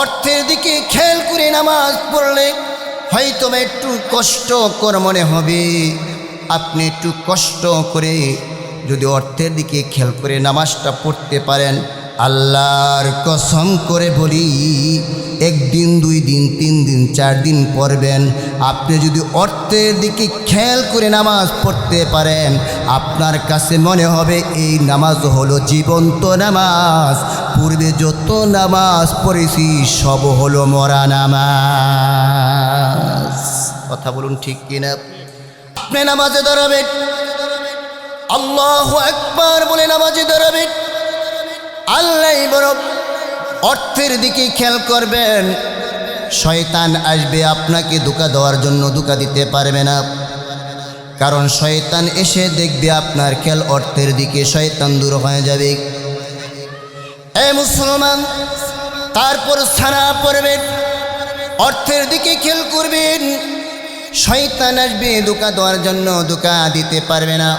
অর্থের দিকে খেয়াল করে নামাজ পড়লে হয়তো একটু কষ্টকর মনে হবে। আপনি একটু কষ্ট করে যদি অর্থের দিকে খেয়াল করে নামাজটা পড়তে পারেন, আল্লাহর কসম করে বলি, একদিন 2 দিন 3 দিন 4 দিন পড়বেন, আপনি যদি অর্থের দিকে খেয়াল করে নামাজ পড়তে পারেন, আপনার কাছে মনে হবে এই নামাজ হলো জীবন্ত নামাজ। পূর্বে যত নামাজ পড়েছি সব হলো মরা নামাজ। কথা বলুন ঠিক কিনা? আপনি নামাজে দাঁড়াবেন, আল্লাহু আকবার বলে নামাজে দাঁড়াবেন, আল্লাহ বড়। অর্থের দিকে খেয়াল করবেন, শয়তান আসবে আপনাকে ধোঁকা দেওয়ার জন্য, ধোঁকা দিতে পারবে না। কারণ শয়তান এসে দেখবে আপনার খেয়াল অর্থের দিকে, শয়তান দূর হয়ে যাবে। এ মুসলমান, তারপর সানা পড়বেন, অর্থের দিকে খেয়াল করবেন, শয়তান আসবে ধোঁকা দেওয়ার জন্য, ধোঁকা দিতে পারবে না।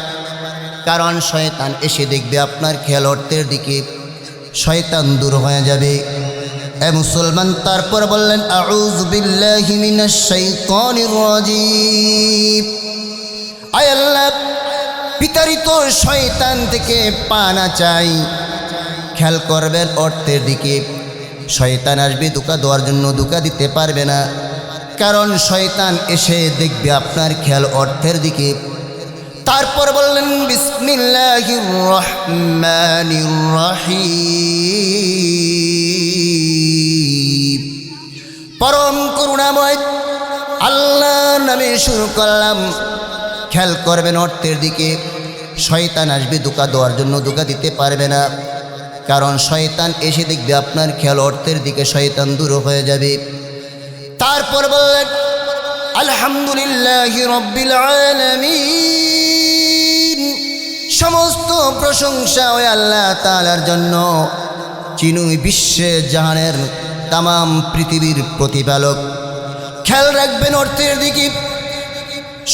কারণ শয়তান এসে দেখবে আপনার খেয়াল অর্থের দিকে, শয়তান দূর হয়ে যাবে। এ মুসলমান, তারপর বললেন আউযু বিল্লাহি মিনাশ শাইতানির রাজীম। আয় আল্লাহ, বিতাড়িত শয়তান থেকে পানা চাই। খেয়াল করবেন অর্থের দিকে, শয়তান আসবে ধোঁকা দেওয়ার জন্য, ধোঁকা দিতে পারবে না। কারণ শয়তান এসে দেখবে আপনার খেয়াল অর্থের দিকে। তারপর বললেন বিসমিল্লাহির রহমানির রহিম। পরম করুণাময় আল্লাহর নামে শুরু করলাম। খেয়াল করবেন অর্থের দিকে, শয়তান আসবে ধোঁকা দেওয়ার জন্য, ধোঁকা দিতে পারবে না। কারণ শয়তান এসে দেখবে আপনার খেয়াল অর্থের দিকে, শয়তান দূর হয়ে যাবে। তারপর বললেন আলহামদুলিল্লাহি রাব্বিল আলামিন। সমস্ত প্রশংসা ওই আল্লাহ তাআলার জন্য, যিনি বিশ্বে জাহানের তামাম পৃথিবীর প্রতিপালক। খেয়াল রাখবেন অর্থের দিকে,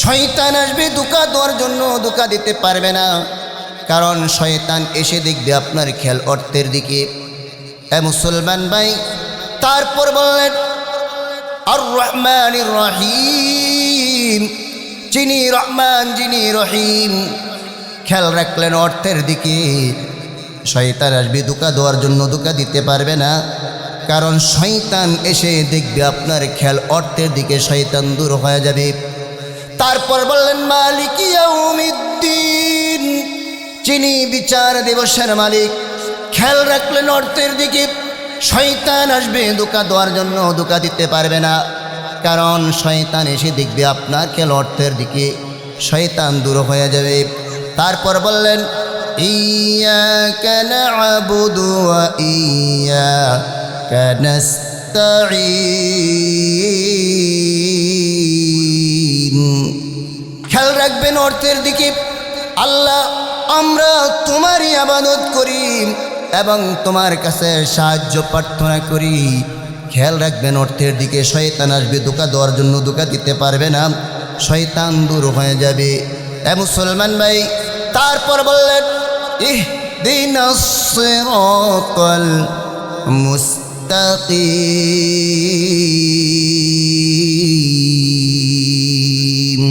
শয়তান আসবে ধোঁকা দেওয়ার জন্য, ধোঁকা দিতে পারবে না। কারণ শয়তান এসে দেখবে আপনার খেয়াল অর্থের দিকে। এ মুসলমান ভাই, তারপর বললেন আর রহমানির রহিম, যিনি রহমান, যিনি রহিম। খেয়াল রাখলেন অর্থের দিকে, শয়তান আসবে ধোঁকা দেওয়ার জন্য, ধোঁকা দিতে পারবে না। কারণ শয়তান এসে দেখবে আপনার খেয়াল অর্থের দিকে, শয়তান দূর হয়ে যাবে। তারপর বললেন মালিক ইয়াউমিদ্দিন, যিনি বিচার দিবসের মালিক। খেয়াল রাখলেন অর্থের দিকে, শয়তান আসবে ধোঁকা দেওয়ার জন্য, ধোঁকা দিতে পারবে না। কারণ শয়তান এসে দেখবে আপনার খেয়াল অর্থের দিকে, শয়তান দূর হয়ে যাবে। তারপর বললেন ইয়্যাকা না'বুদু ওয়া ইয়্যাকা নাস্তাঈন। খেয়াল রাখবেন অর্থের দিকে, আল্লাহ আমরা তোমারই ইবাদত করি এবং তোমার কাছে সাহায্য প্রার্থনা করি। খেয়াল রাখবেন অর্থের দিকে, শয়তান আসবে ধোঁকা দেওয়ার জন্য, ধোঁকা দিতে পারবে না, শয়তান দূর হয়ে যাবে। এ মুসলমান ভাই, তারপর বললেন ইহদিনাস সিরাতাল মুস্তাকিম।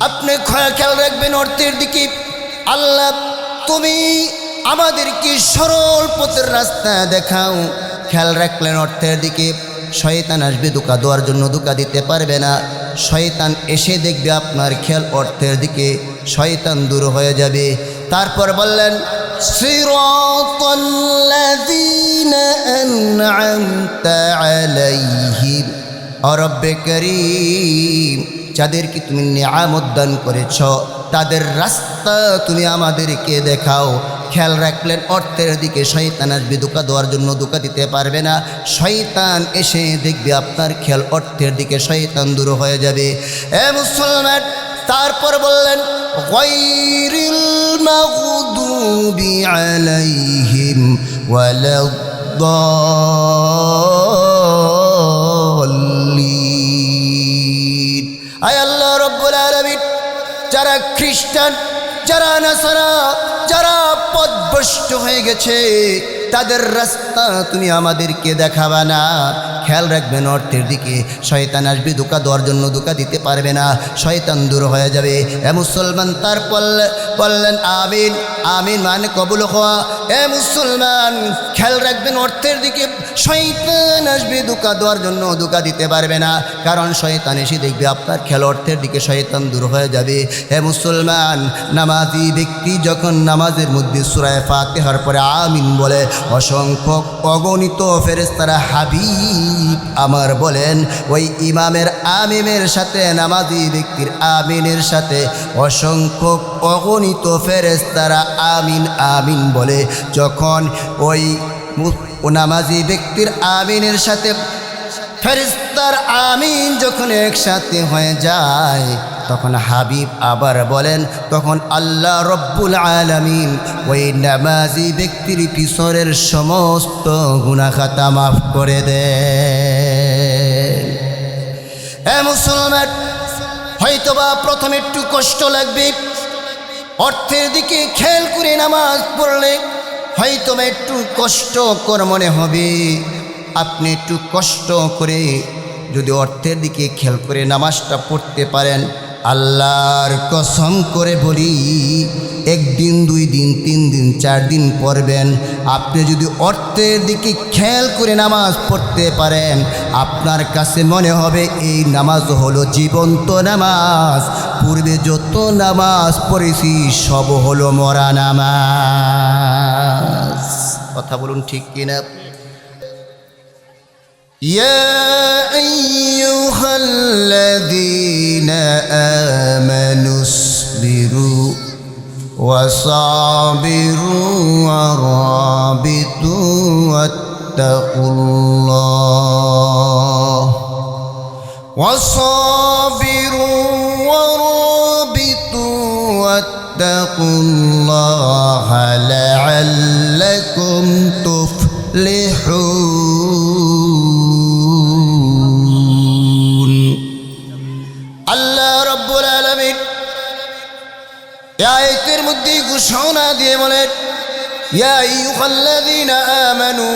আপনি খেয়াল রাখবেন অর্থের দিকে, আল্লাহ তুমি আমাদেরকে সরল পথের রাস্তা দেখাও। খেয়াল রাখলেন অর্থের দিকে, শয়তান আসবে ধোঁকা দেওয়ার জন্য, ধোঁকা দিতে পারবে না। শয়তান এসে দেখবে আপনার খেয়াল অর্থের দিকে, শয়তান দূর হয়ে যাবে। তারপর বললেন সিরাতাল্লাযীনা আন'আমতা আলাইহিম। রব্বে করিম, যাদেরকে তুমি নিয়ামত দান করেছ, তাদের রাস্তা তুমি আমাদেরকে দেখাও। খেয়াল রাখলেন অর্থের দিকে, শয়তান আসবে ধোঁকা দেওয়ার জন্য, ধোঁকা দিতে পারবে না। শয়তান এসে দেখবে আপনার খেয়াল অর্থের দিকে, শয়তান দূর হয়ে যাবে। এ মুসলমান, তারপর বললেন গায়রিল মাগদুবি আলাইহিম ওয়ালাদ-দাল্লিন। আয় আল্লাহ রব্বুল আলামিন, যারা খ্রিস্টান, যারা নাসারা, যারা পথভ্রষ্ট হয়ে গেছে, তাদের রাস্তা তুমি আমাদেরকে দেখাবা না। খেয়াল রাখবেন, অর্থের দিকে শয়তান আসবে, ধোঁকা দেওয়ার জন্য ধোঁকা দিতে পারবে না, শয়তান দূর হয়ে যাবে। এ মুসলমান, তার বললেন আমিন। আমিন মানে কবুল হওয়া। এ মুসলমান, খেয়াল রাখবেন, অর্থের দিকে শয়তান আসবে, ধোঁকা দেওয়ার জন্য ধোঁকা দিতে পারবে না, কারণ শয়তান এসে দেখবে আপনার খেয়াল অর্থের দিকে, শয়তান দূর হয়ে যাবে। হে মুসলমান, নামাজি ব্যক্তি যখন নামাজের মধ্যে সূরা ফাতিহার পরে আমিন বলে, অসংখ্য অগণিত ফেরেশতারা হাবিব আমার বলেন, ওই ইমামের আমিনের সাথে নামাজি ব্যক্তির আমিনের সাথে অসংখ্য অগণিত ফেরেশতারা আমিন আমিন বলে। যখন ওই নামাজি ব্যক্তির আমিনের সাথে ফেরেশতার আমিন যখন একসাথে হয়ে যায়, তখন হাবিব আবার বলেন, তখন আল্লাহ রব্বুল আলামিন ওই নামাজি ব্যক্তির পিছনের সমস্ত গুনাহ খাতা মাফ করে দেন। এ মুসলমান, হয়তোবা প্রথমে একটু কষ্ট লাগবে, অর্থের দিকে খেয়াল করে নামাজ পড়লে হয়তোবা একটু কষ্টকর মনে হবে। আপনি একটু কষ্ট করে যদি অর্থের দিকে খেয়াল করে নামাজটা পড়তে পারেন, আল্লাহর কসম করে বলি, একদিন, 2 দিন, 3 দিন, 4 দিন পড়বেন, আপনি যদি অর্থের দিকে খেয়াল করে নামাজ পড়তে পারেন, আপনার কাছে মনে হবে এই নামাজ হলো জীবন্ত নামাজ। পূর্বে যত নামাজ পড়েছি সব হলো মরা নামাজ। কথা বলুন ঠিক কিনা? يا أيها الذين آمنوا اصبروا وصابروا ورابطوا واتقوا الله وصابروا ورابطوا واتقوا الله لعلكم تفلحون। আল্লাহ রব্বুল আলামিন আয়াতের মধ্যে ঘোষণা দিয়ে বলেন, ইয়া আইয়ুহাল্লাযীনা আমানু,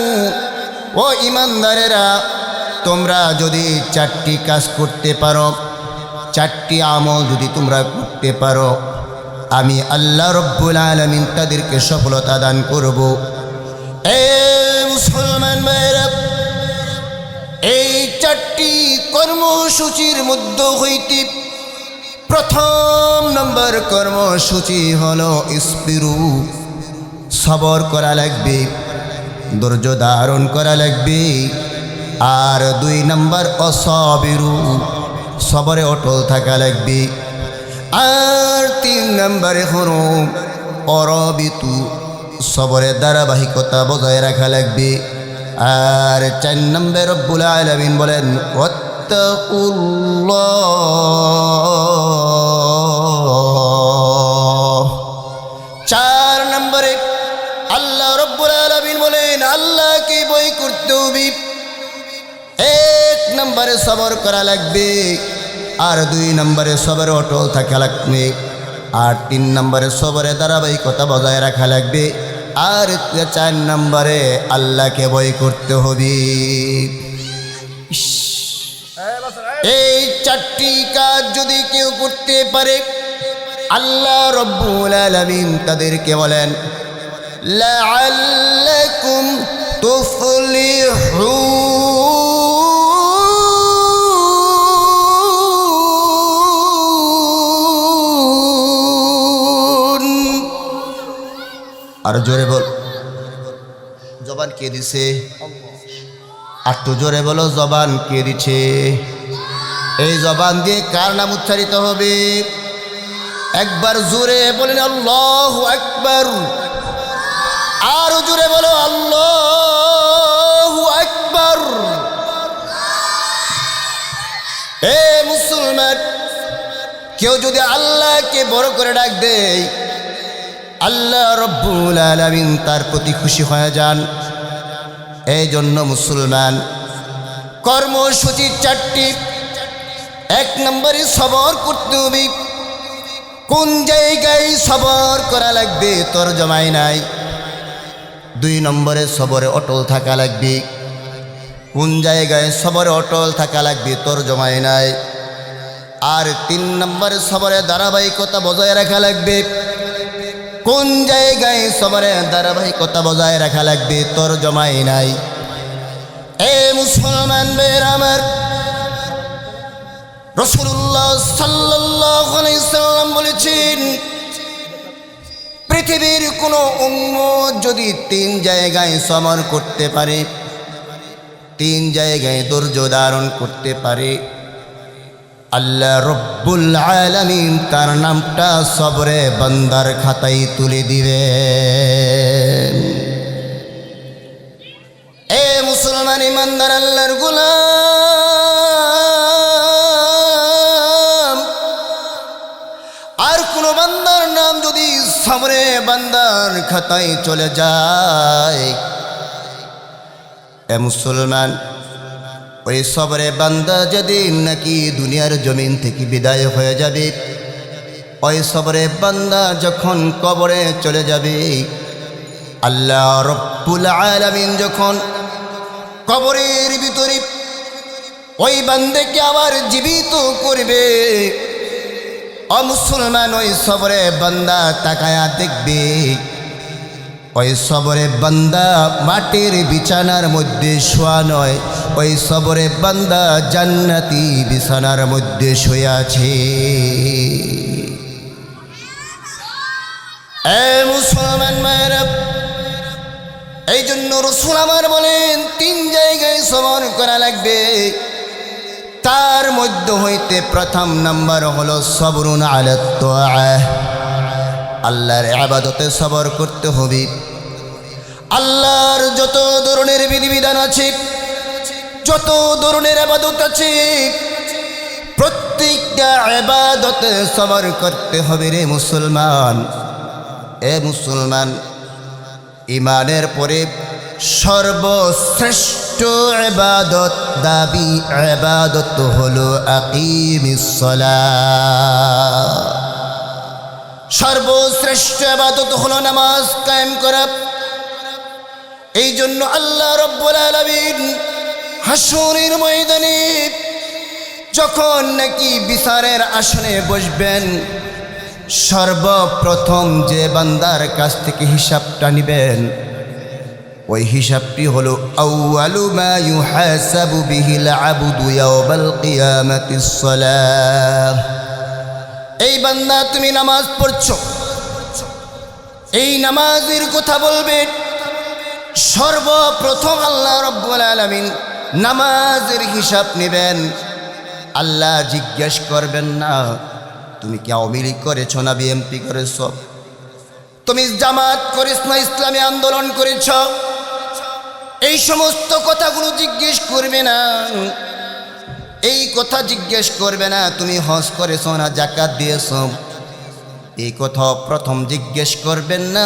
ও ঈমানদারেরা, তোমরা যদি 4টি কাজ করতে পারো, 4টি আমল যদি তোমরা করতে পারো, আমি আল্লাহ রব্বুল আলামিন তাদেরকে সফলতা দান করব। এ মুসলমান ভাইরা, এই 4টি কর্মসূচির মধ্য হইতে প্রথম নম্বর কর্মসূচি হলো ইসবিরু, সবর করা লাগবে, ধৈর্য ধারণ করা লাগবে। আর 2 নম্বর অসাবিরু, সবরে অটল থাকা লাগবে। আর 3 নম্বরে হলো অরবিতু, সবরের ধারাবাহিকতা বজায় রাখা লাগবে। আর 4 নম্বরে রব্বুল আলামিন বলেন, ওয়াত্তাকুল্লাহ। 4 নম্বরে আল্লাহ রব্বুল আলামিন বলেন, আল্লাহকে ভয় করতে হবে। 1 নম্বরে সবর করা লাগবে, আর 2 নম্বরে সবরে অটল থাকা লাগবে, আর 3 নম্বরে সবরে ধারাবাহিকতা বজায় রাখা লাগবে, আর 4 নম্বরে আল্লাহকে ভয় করতে হবে। এই 4টি কাজ যদি কেউ করতে পারে, আল্লাহ রব্বুল আলামিন তাদেরকে বলেন, লাআল্লাকুম তুফলিহুন। আর জোরে বল, জবান কে দিছে? আর তো জোরে বলো, জবান কে দিছে? এই জবান দিয়ে কার নাম উচ্চারিত হবে? একবার জোরে বলেন আল্লাহু আকবার। আর জোরে বলো আল্লাহু আকবার। এ মুসলমান, কেউ যদি আল্লাহকে বড় করে ডাক দেয়, আল্লাহ রব্বুল আলামিন তার প্রতি খুশি হয়ে যান। এই জন্য মুসলমান, কর্মসূচি 4টি। 1 নম্বরে সবর করতে হবে। কোন জায়গায় সবর করা লাগবে তোর জমাই নাই। 2 নম্বরে সবরে অটল থাকা লাগবে। কোন জায়গায় সবরে অটল থাকা লাগবে তরজমায় নাই। আর 3 নম্বরে সবরে ধারাবাহিকতা বজায় রাখা লাগবে। কোন জায়গায় সবরে ধারাবাহিকতা বজায় রাখা লাগবে তরজমায় নাই। এ মুসলমান ভাইরা আমার, রাসূলুল্লাহ সাল্লাল্লাহু আলাইহি সাল্লাম বলেছেন, পৃথিবীর কোনো উম্মত যদি 3 জায়গায় সবর করতে পারে, 3 জায়গায় ধৈর্য ধারণ করতে পারে, আল্লাহ রব্বুল আলামিন তার নামটা সবরে বান্দার খাতায় তুলে দিবেন। এ মুসলমান ইমানদার আল্লাহর গোলাম, আর কোন বান্দার নাম যদি সবরে বান্দার খাতায় চলে যায়, এ মুসলমান ওই সবরে বান্দা যেদিন নাকি দুনিয়ার জমিন থেকে বিদায় হয়ে যাবে, ওই সবরে বান্দা যখন কবরে চলে যাবে, আল্লাহ রব্বুল আলামিন যখন কবরের ভিতরে ওই বান্দাকে আবার জীবিত করবে, ও মুসলমান ওই সবরে বান্দা তাকায়া দেখবে, ওই সবরে বান্দা মাটির বিছানার মধ্যে শোয়া নয়, ওই সবরে বান্দা জান্নাতি বিছানার মধ্যে শুয়ে আছে। এ মুসলমান ভাইরা, এই জন্য রাসূল আমার বলেন 3 জায়গায় সবর করা লাগবে। তার মধ্যে হইতে প্রথম নাম্বার হলো সবরুন আলাত তাআহ, আল্লাহর ইবাদতে সবর করতে হবে। আল্লাহর যত ধরনের বিধিবিধান আছে, যত ধরনের ইবাদত আছে, প্রত্যেকটা ইবাদতে সবর করতে হবে রে মুসলমান। এ মুসলমান, ইমানের পরে সর্বশ্রেষ্ঠ ইবাদত, দাবি ইবাদত হলো আকিমিস সালাহ। সর্বশ্রেষ্ঠ ইবাদত হলো নামাজ কায়েম করা। এই জন্য আল্লাহ রব্বুল আলামিন হাসরের ময়দানে যখন নাকি বিচারের আসনে বসবেন, সর্বপ্রথম যে বান্দার কাছ থেকে হিসাবটা নেবেন, ওই হিসাবটি হলো আউয়ালু মা ইউহাসাবু বিহিল আবদু ইয়াওমাল কিয়ামাতিস সালাহ। এই বান্দা তুমি নামাজ পড়ছো, এই নামাজের কথা বলবে। সর্বপ্রথম আল্লাহ রব্বুল আলামিন নামাজের হিসাব নেবেন। আল্লাহ জিজ্ঞেস করবেন না তুমি কি আওয়ামী লীগ করেছ না বিএনপি করেছ, তুমি জামাত করিস না ইসলামী আন্দোলন করেছ, এই সমস্ত কথাগুলো জিজ্ঞেস করবে না। এই কথা জিজ্ঞেস করবে না তুমি হজ করেছ না যাকাত দিয়েছ, এই কথা প্রথম জিজ্ঞেস করবেন না।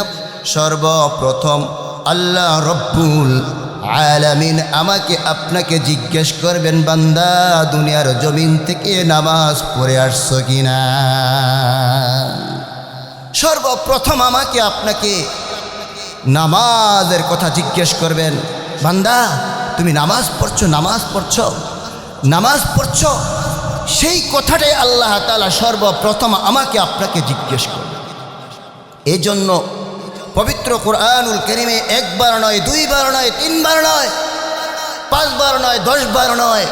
সর্বপ্রথম আল্লাহ রব্বুল আলামিন আমাকে আপনাকে জিজ্ঞেস করবেন, বান্দা দুনিয়ার জমিন থেকে নামাজ পড়ে আসছো কিনা। সর্বপ্রথম আমাকে আপনাকে নামাজের কথা জিজ্ঞেস করবেন, বান্দা তুমি নামাজ পড়ছো, নামাজ পড়ছো, নামাজ পড়ছো। সেই কথাটাই আল্লাহ তাআলা সর্বপ্রথম আমাকে আপনাকে জিজ্ঞেস করবেন। এই জন্য পবিত্র কুরআনুল কারীমে 1 বার নয়, 2 বার নয়, 3 বার নয়, 5 বার নয়, 10 বার নয়,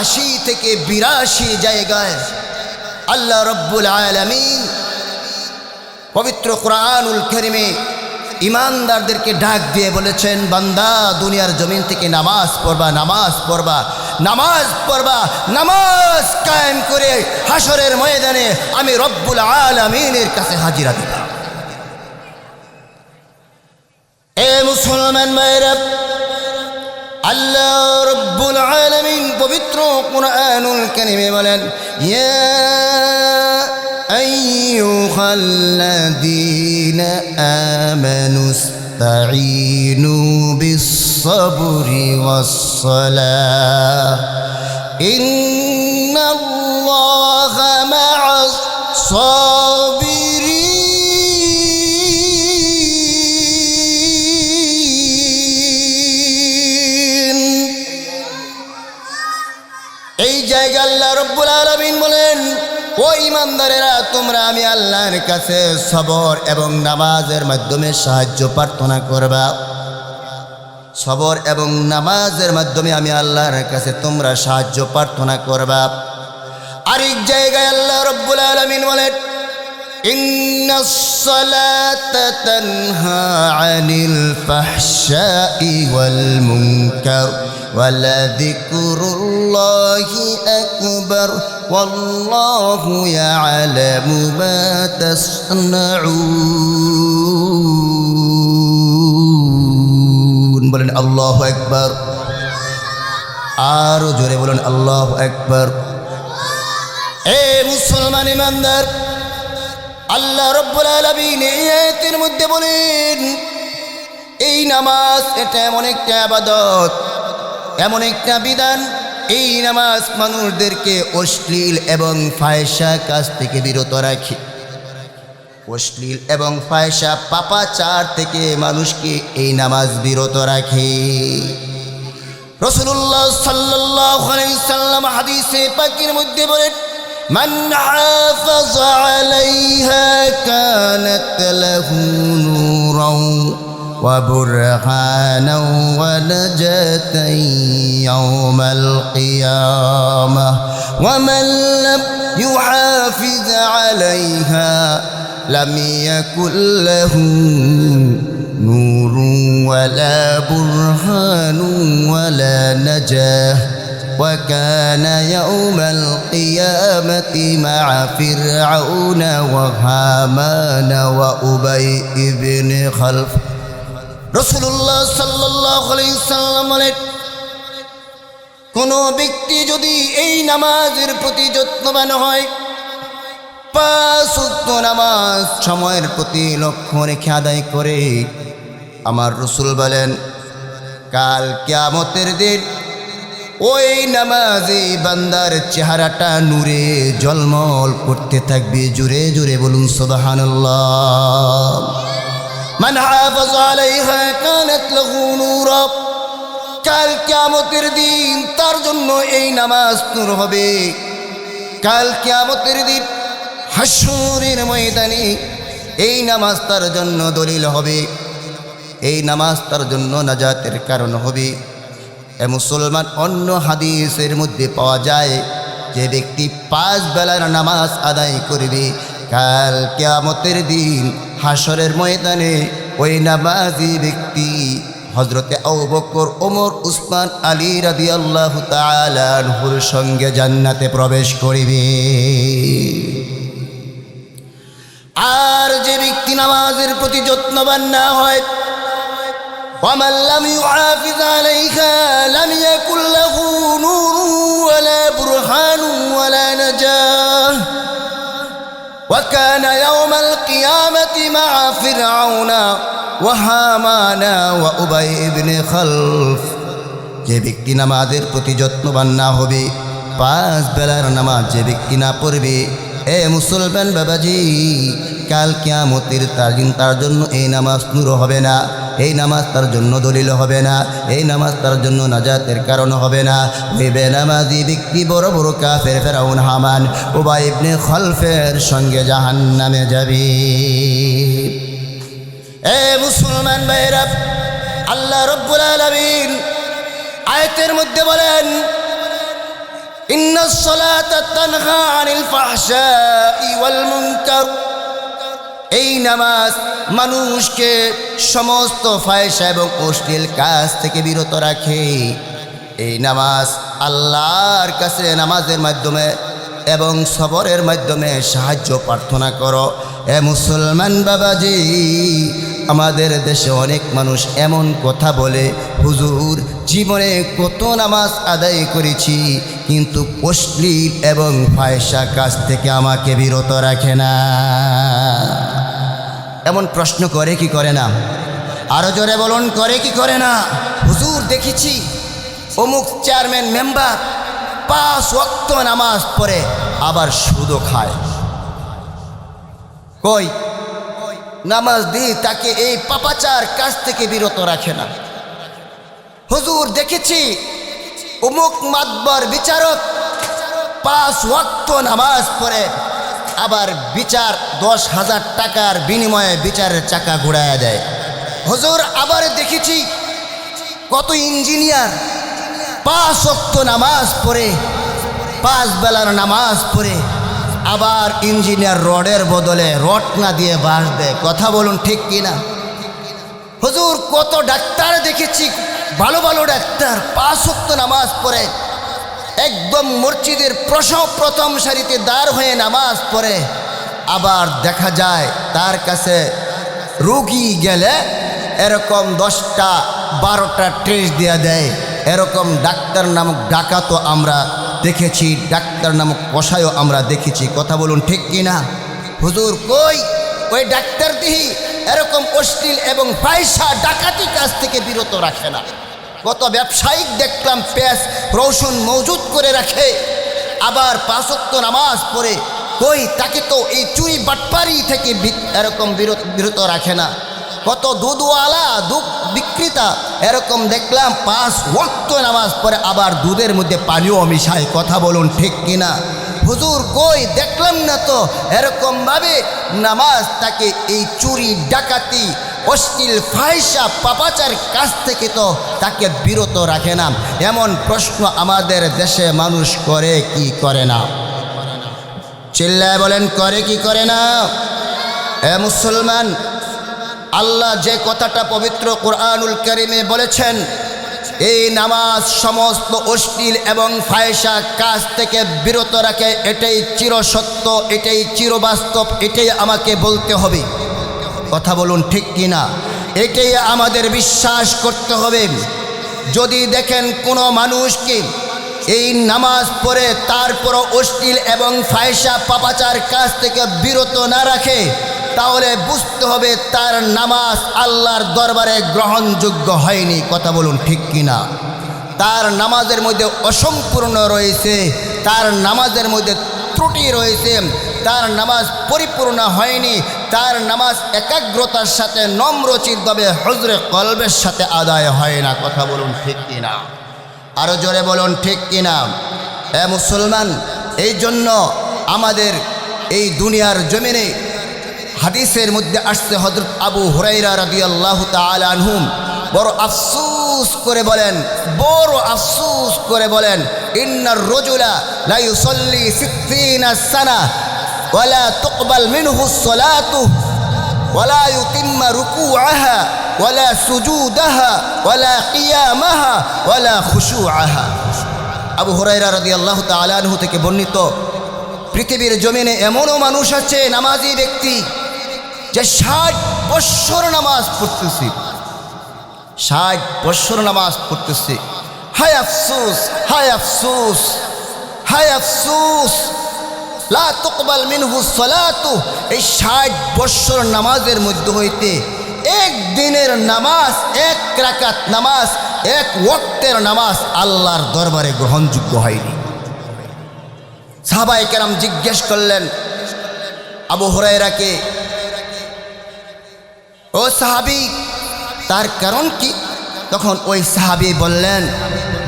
80 থেকে 82 জায়গায় আল্লাহ রব্বুল আলামিন পবিত্র কুরআনুল কারীমে ইমানদারদেরকে ডাক দিয়ে বলেছেন, বান্দা দুনিয়ার জমিন থেকে নামাজ পড়বা, নামাজ পড়বা, নামাজ পড়বা, নামাজ কায়েম করে হাসরের ময়দানে আমি রব্বুল আলামিনের কাছে হাজিরা দিবা। এ মুসলমান ভাইরা, আল্লাহ রব্বুল আলামিন পবিত্র কুরআনুল কারীমে বলেন, ইয়া আইয়ুহাল্লাযীনা আমানু ইসতাঈনু বিস-সাবরি ওয়াস-সালাহ ইন্নাল্লাহা মা'আস-সাবিরিন। জায়গা আল্লাহ রব্বুল আলামিন বলেন, ও ইমানদারেরা, তোমরা আমি আল্লাহর কাছে সবর এবং নামাজের মাধ্যমে সাহায্য প্রার্থনা করবা। সবর এবং নামাজের মাধ্যমে আমি আল্লাহর কাছে তোমরা সাহায্য প্রার্থনা করবা। আরেক জায়গায় আল্লাহ রব্বুল আলামিন বলেন, ইন্নাস সালাতা তানহা আনিল ফাহশাই ওয়াল মুনকার ওয়ালাযিকরুল্লাহি আকবার ওয়াল্লাহু ইয়ালামু মা তাসনাউন। বলেন আল্লাহু আকবার। আরো জোরে বলেন আল্লাহু আকবার। এ মুসলমান ইমানদার, আল্লাহ রব্বুল আলামিন এই আয়াতের মধ্যে বলেন, এই নামাজ এটা এমন একটা ইবাদত, এমন একটা বিধান, এই নামাজ মানুষদেরকে অশ্লীল এবং ফাহিশা কাজ থেকে বিরত রাখে। অশ্লীল এবং ফাহিশা পাপাচার থেকে মানুষকে এই নামাজ বিরত রাখে। রাসূলুল্লাহ সাল্লাল্লাহু আলাইহি সাল্লাম হাদিসে পাকের মধ্যে বলেন, মান হাফাযা আলাইহা কানাত লাহু নূরান ওয়া বুরহানান ওয়া নাজাতান ইয়াওমাল কিয়ামাহ ওয়া মান লাম ইউহাফিজ আলাইহা লাম ইয়াকুল লাহু নূরুন ওয়ালা বুরহানুন ওয়ালা নাজাহ وكان يوم القيامة مع فرعون وهامان وأبي بن خلف। রাসূলুল্লাহ সাল্লাল্লাহু আলাইহি সাল্লাম বলেন, কোন ব্যক্তি যদি এই নামাজের প্রতি যত্নবান হয়, 5 ওয়াক্ত নামাজ সময়ের প্রতি লক্ষ্য রেখে আদায় করে, আমার রাসূল বলেন, কাল কিয়ামতের দিন ওই নামাজি বান্দার চেহারাটা নূরে ঝলমল করতে থাকবে। জোরে জোরে বলুন সুবহানাল্লাহ। মান হাফাযা আলাইহা কানাত লাহু নূরা, কাল কিয়ামতের দিন তার জন্য এই নামাজ নূর হবে। কাল কিয়ামতের দিন হাশরের ময়দানে এই নামাজ তার জন্য দলিল হবে, এই নামাজ তার জন্য নাজাতের কারণ হবে। এ মুসলমান, অন্য হাদিসের মধ্যে পাওয়া যায়, যে ব্যক্তি 5 বেলার নামাজ আদায় করবে, কাল কিয়ামতের দিন হাশরের ময়দানে ওই নামাজি ব্যক্তি হযরতে আবু বকর, ওমর, উসমান, আলী রাদিয়াল্লাহু তাআলা আনহুর সঙ্গে জান্নাতে প্রবেশ করিবে। আর যে ব্যক্তি নামাজের প্রতি যত্নবান না হয়, ومن لم يحافظ عليها لم يكن له نور ولا برهان ولا نجاة وكان يوم القيامة مع فرعون وهامان وأبي بن خلف। যে ব্যক্তি নামাজের প্রতি যত্নবান না হবে, 5 বেলার নামাজ যে ব্যক্তি না পড়বে, এ মুসলমান বাবাজি, কাল কিয়ামতের দিন তার জন্য এই নামাজ নূর হবে না, এই নামাজ তার জন্য দলিল হবে না, এই নামাজ তার জন্য নাজাতের কারণ হবে না। ওই বেনামাজি ব্যক্তি বড় বড় কাফের, ফেরাউন, হামান, উবাই ইবনে খলফের সঙ্গে জাহান্নামে যাবে। এ মুসলমান ভাইরা, আল্লাহ রব্বুল আলামিন আয়াতের মধ্যে বলেন, ইন্নাস সালাতা তানহা আনিল ফাহশাই ওয়াল মুনকার, এই নামাজ মানুষকে সমস্ত ফাহিশা এবং অশ্লীল কাজ থেকে বিরত রাখে। এই নামাজ আল্লাহর কাছে নামাজের মাধ্যমে এবং সবরের মাধ্যমে সাহায্য প্রার্থনা করো। এ মুসলমান বাবাজি, আমাদের দেশে অনেক মানুষ এমন কথা বলে, হুজুর জীবনে কত নামাজ আদায় করেছি, কিন্তু অশ্লীল এবং ফাহিশা কাজ থেকে আমাকে বিরত রাখে না। এমন প্রশ্ন করে কি করে না? আরো জোরে বলুন, করে কি করে না? হুজুর দেখেছি অমুক চেয়ারম্যান মেম্বার 5 ওয়াক্ত নামাজ পড়ে আবার সুদও খায়। কই নামাজ দিয়ে তাকে এই পাপাচার কাজ থেকে বিরত রাখে না। হুজুর দেখেছি অমুক মাতবার বিচারক 5 ওয়াক্ত নামাজ পড়ে আবার বিচার 10,000 টাকার বিনিময়ে বিচারের চাকা ঘুরাইয়া দেয়। হুজুর আবার দেখেছি কত ইঞ্জিনিয়ার 5 ওয়াক্ত নামাজ পড়ে 5 বেলার নামাজ পড়ে আবার ইঞ্জিনিয়ার রডের বদলে রড না দিয়ে বাঁশ দেয়। কথা বলুন ঠিক কিনা? হুজুর কত ডাক্তার দেখেছি, ভালো ভালো ডাক্তার 5 ওয়াক্ত নামাজ পড়ে একদম মসজিদের প্রথম সারিতে দাঁড় হয়ে নামাজ পড়ে, আবার দেখা যায় তার কাছে রোগী গেলে এরকম 10টা 12টা ট্রেস দেয়া দেয়। এরকম ডাক্তার নামক ডাকাতও আমরা দেখেছি, ডাক্তার নামক কষায়ও আমরা দেখেছি। কথা বলুন ঠিক কিনা? হুজুর কই ওই ডাক্তার দিহি এরকম অশ্লীল এবং পয়সা ডাকাতি কাজ থেকে বিরত রাখে না। কত ব্যবসায়িক দেখলাম পেশ রৌশন মজুদ করে রাখে, আবার 5 ওয়াক্ত নামাজ পড়ে কই তাকে তো এই চুরি বাটপারি থেকে এরকম বিরত রাখে না। কত দুধওয়ালা দুধ বিক্রেতা এরকম দেখলাম 5 ওয়াক্ত নামাজ পড়ে আবার দুধের মধ্যে পানিও মিশায়। কথা বলুন ঠিক কিনা? হুজুর কই দেখলাম না তো এরকমভাবে নামাজ তাকে এই চুরি ডাকাতি অশ্লীল ফাহিশা পাপাচার কাজ থেকে তো তাকে বিরত রাখে না। এমন প্রশ্ন আমাদের দেশে মানুষ করে কি করে না? চিল্লায় বলেন করে কি করে না? এ মুসলমান, আল্লাহ যে কথাটা পবিত্র কোরআনুল কারীমে বলেছেন, এই নামাজ সমস্ত অশ্লীল এবং ফাহিশা কাজ থেকে বিরত রাখে, এটাই চিরসত্য, এটাই চিরবাস্তব, এটাই আমাকে বলতে হবে। কথা বলুন ঠিক কিনা? এটাই আমাদের বিশ্বাস করতে হবে। যদি দেখেন কোনো মানুষকে এই নামাজ পড়ে তারপরও অশ্লীল এবং ফাহিশা পাপাচার কাজ থেকে বিরত না রাখে, তাহলে বুঝতে হবে তার নামাজ আল্লাহর দরবারে গ্রহণযোগ্য হয়নি। কথা বলুন ঠিক কিনা? তার নামাজের মধ্যে অসম্পূর্ণ রয়েছে, তার নামাজের মধ্যে ত্রুটি রয়েছে, তার নামাজ পরিপূর্ণ হয়নি, তার নামাজ একাগ্রতার সাথে নম্রচিতভাবে হুজুরে কলবের সাথে আদায় হয় না। কথা বলুন ঠিক কিনা? আরো জোরে বলুন ঠিক কিনা? এ মুসলমান, এই জন্য আমাদের এই দুনিয়ার জমিনে হাদিসের মধ্যে আসছে হযরত আবু হুরায়রা রাদিয়াল্লাহু তাআলা আনহু বড় আফসোস করে বলেন, বড় আফসোস করে বলেন, ইন্নার রাজুলা লা ইউসাল্লি 60 সানা ওয়ালা তুকবাল মিনহু সালাতু ওয়ালা ইউতিম্মা রুকুআহা ওয়ালা সুজুদাহা ওয়ালা কিয়ামাহা ওয়ালা খুশুআহা। আবু হুরায়রা রাদিয়াল্লাহু তাআলা আনহু থেকে বর্ণিত, পৃথিবীর জমিনে এমনও মানুষ আছে নামাজি ব্যক্তি যে 60 বছর নামাজ পড়তেছে, 60 বছর নামাজ পড়তেছে। হায় আফসোস, হায় আফসোস, হায় আফসোস, লা তুকবাল মিনহু সালাতু। এই 60 বছর নামাজের মধ্যে হইতে একদিনের নামাজ, 1 রাকাত নামাজ, 1 ওয়াক্তের নামাজ আল্লাহর দরবারে গ্রহণযোগ্য হয়নি। সাহাবায়ে কেরাম জিজ্ঞেস করলেন আবু হুরায়রাকে, ও সাহাবী, তার কারণ কি? তখন ওই সাহাবী বললেন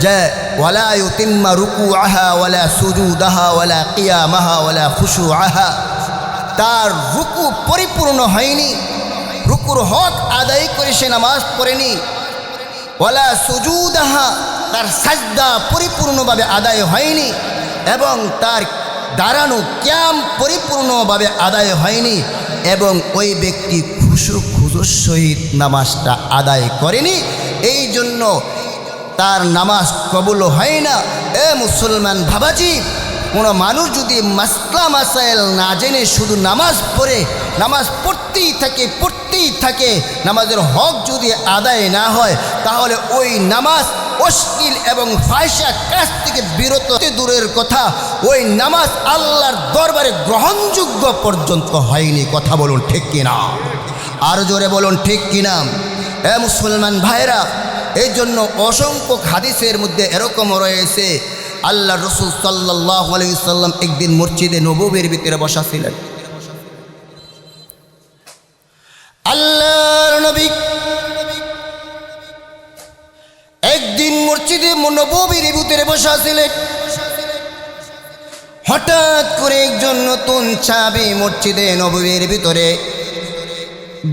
যে ওয়ালা ইউতিম্মা রুকুআহা ওয়ালা সুজুদাহা ওয়ালা কিয়ামাহা ওয়ালা খুশুআহা। তার রুকু পরিপূর্ণ হয়নি, রুকুর হক আদায় করে সে নামাজ পড়েনি। ওয়ালা সুজুদাহা, তার সাজদা পরিপূর্ণভাবে আদায় হয়নি, এবং তার দাঁড়ানো কিয়াম পরিপূর্ণভাবে আদায় হয়নি, এবং ওই ব্যক্তি খুশুর সহিত নামাজটা আদায় করেনি। এই জন্য তার নামাজ কবুল হয় না। এ মুসলমান বাবাজি, কোনো মানুষ যদি মাসলা মাসাইল না জেনে শুধু নামাজ পড়ে, নামাজ পড়তেই থাকে, নামাজের হক যদি আদায় না হয়, তাহলে ওই নামাজ অশ্লীল এবং ফাহিশা কাজ থেকে বিরত দূরের কথা, ওই নামাজ আল্লাহর দরবারে গ্রহণযোগ্য পর্যন্ত হয়নি। কথা বলুন ঠিক কিনা? আর জোরে বলুন ঠিক কিনা? এ মুসলমান ভাইরা, এই জন্য অসংখ্য হাদিসের মধ্যে এরকম রয়েছে, আল্লাহ রাসূল সাল্লাল্লাহু আলাইহি ওয়াসাল্লাম একদিন মসজিদে নববীর ভিতরে বসা ছিলেন। আল্লাহর নবী একদিন মসজিদে নববীর ভিতরে বসা ছিলেন। হঠাৎ করে একজন নতুন সাহাবী মসজিদে নববীর ভিতরে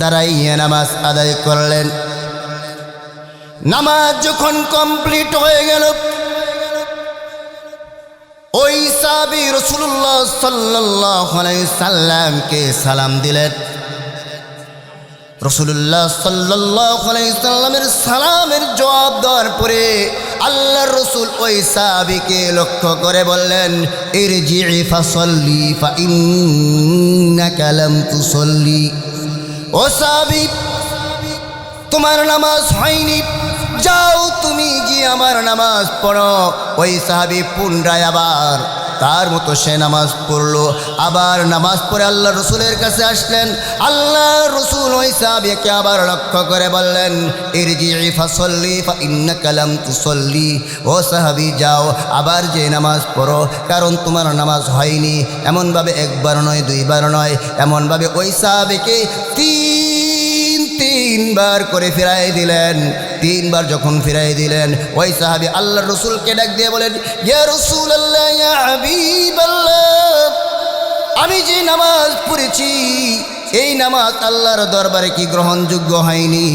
দাঁড়াইয়া নামাজ আদায় করলেন। নামাজ যখন কমপ্লিট হয়ে গেল, ওই সাহাবী রাসূলুল্লাহ সাল্লাল্লাহু আলাইহি সাল্লামকে সালাম দিলেন। রাসূলুল্লাহ সাল্লাল্লাহু আলাইহি সাল্লামের সালামের জবাব দেওয়ার পরে আল্লাহর রাসূল ওই সাহাবীকে লক্ষ্য করে বললেন, ইরজি'i ফাসাল্লি ফা ইন্নাকা লাম তুসাল্লি। ও সাহাবী, তোমার নামাজ হয়নি, যাও তুমি গিয়ে আমার নামাজ পড়ো। ওই সাহাবী পুনরায় আবার তার মতো সে নামাজ পড়লো। আবার নামাজ পড়ে আল্লাহ রসুলের কাছে আসলেন। আল্লাহ রসুল ওই সাহাবীকে আবার লক্ষ্য করে বললেন, ইরজি'i ফাসাল্লি ফা ইন্নাকা লাম তুসাল্লি। ও সাহাবী, যাও আবার যে নামাজ পড়ো, কারণ তোমার নামাজ হয়নি। এমনভাবে একবার নয়, দুইবার নয়, এমনভাবে ওই সাহাবীকে তিনবার করে ফিরাই দিলেন। তিনবার যখন ফিরাই দিলেন, ওই সাহাবী আল্লাহর রাসূলকে ডাক দিয়ে বলেন, ইয়া রাসূলুল্লাহ, ইয়া হাবিবাল্লাহ, আমি যে নামাজ পড়েছি এই নামাজ আল্লাহর দরবারে কি গ্রহণযোগ্য হয়নি?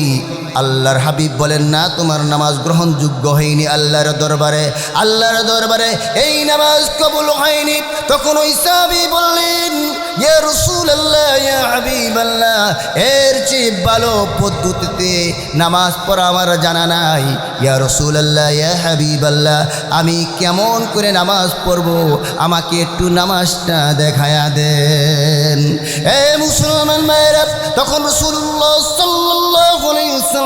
আল্লাহর হাবিব বলেন, না, তোমার নামাজ গ্রহণযোগ্য হয়নি আল্লাহর দরবারে। আল্লাহর দরবারে এই নামাজ কবুল হয়নি। তখন ওই সাহাবী বললেন, ইয়া রাসূলুল্লাহ, ইয়া হাবিবাল্লাহ, এর চেয়ে ভালো পদ্ধতিতে নামাজ পড়া আমার জানা নাই। ইয়া রাসূলুল্লাহ, ইয়া হাবিবাল্লাহ, আমি কেমন করে নামাজ পড়ব? আমাকে একটু নামাজটা দেখায়া দেন। এ মুসলমান ভাইরা, তখন রাসূলুল্লাহ সাল্লাল্লাহু আলাইহি ওয়াসাল্লাম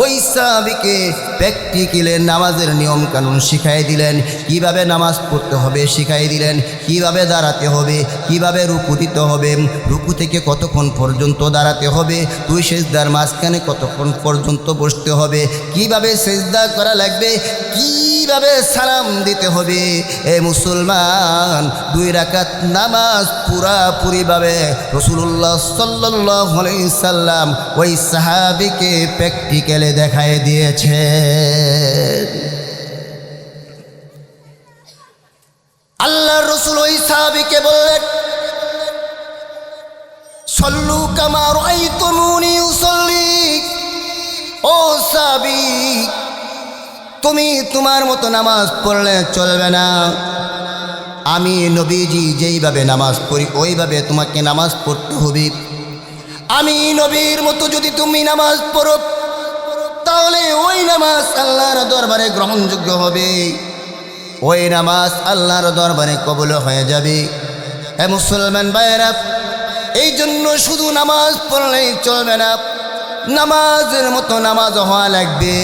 ওই সাহাবীকে প্র্যাকটিক্যালি নামাজের নিয়ম কানুন শিখাই দিলেন। কিভাবে নামাজ পড়তে হবে শিখাই দিলেন, কিভাবে দাঁড়াতে হবে, কিভাবে রুকু দিতে হবে, রুকু থেকে কতক্ষণ পর্যন্ত দাঁড়াতে হবে, দুই সিজদার মাঝখানে কতক্ষণ পর্যন্ত বসতে হবে, কিভাবে সিজদা করা লাগবে, কিভাবে সালাম দিতে হবে। এ মুসলমান, 2 রাকাত নামাজ পুরাপুরিভাবে রাসূলুল্লাহ সাল্লাল্লাহু আলাইহি সাল্লাম ওই সাহাবীকে প্র্যাকটিক্যালি দেখায় দিয়েছে। আল্লাহর রাসূল ওই সাহাবীকে বললেন, সল্লু কামা রাআইতুমুনি উসাল্লি। ও সাহাবী, তুমি তোমার মতো নামাজ পড়লে চলবে না। আমি নবীজি যেইভাবে নামাজ পড়ি ওইভাবে তোমাকে নামাজ পড়তে হবে। আমি নবীর মতো যদি তুমি নামাজ পড়ো, তাহলে ওই নামাজ আল্লাহর দরবারে গ্রহণযোগ্য হবে, ওই নামাজ আল্লাহর দরবারে কবুল হয়ে যাবে। হে মুসলমান ভাইরা, এই জন্য শুধু নামাজ পড়লেই চলবে না, নামাজের মতো নামাজ হওয়া লাগবে।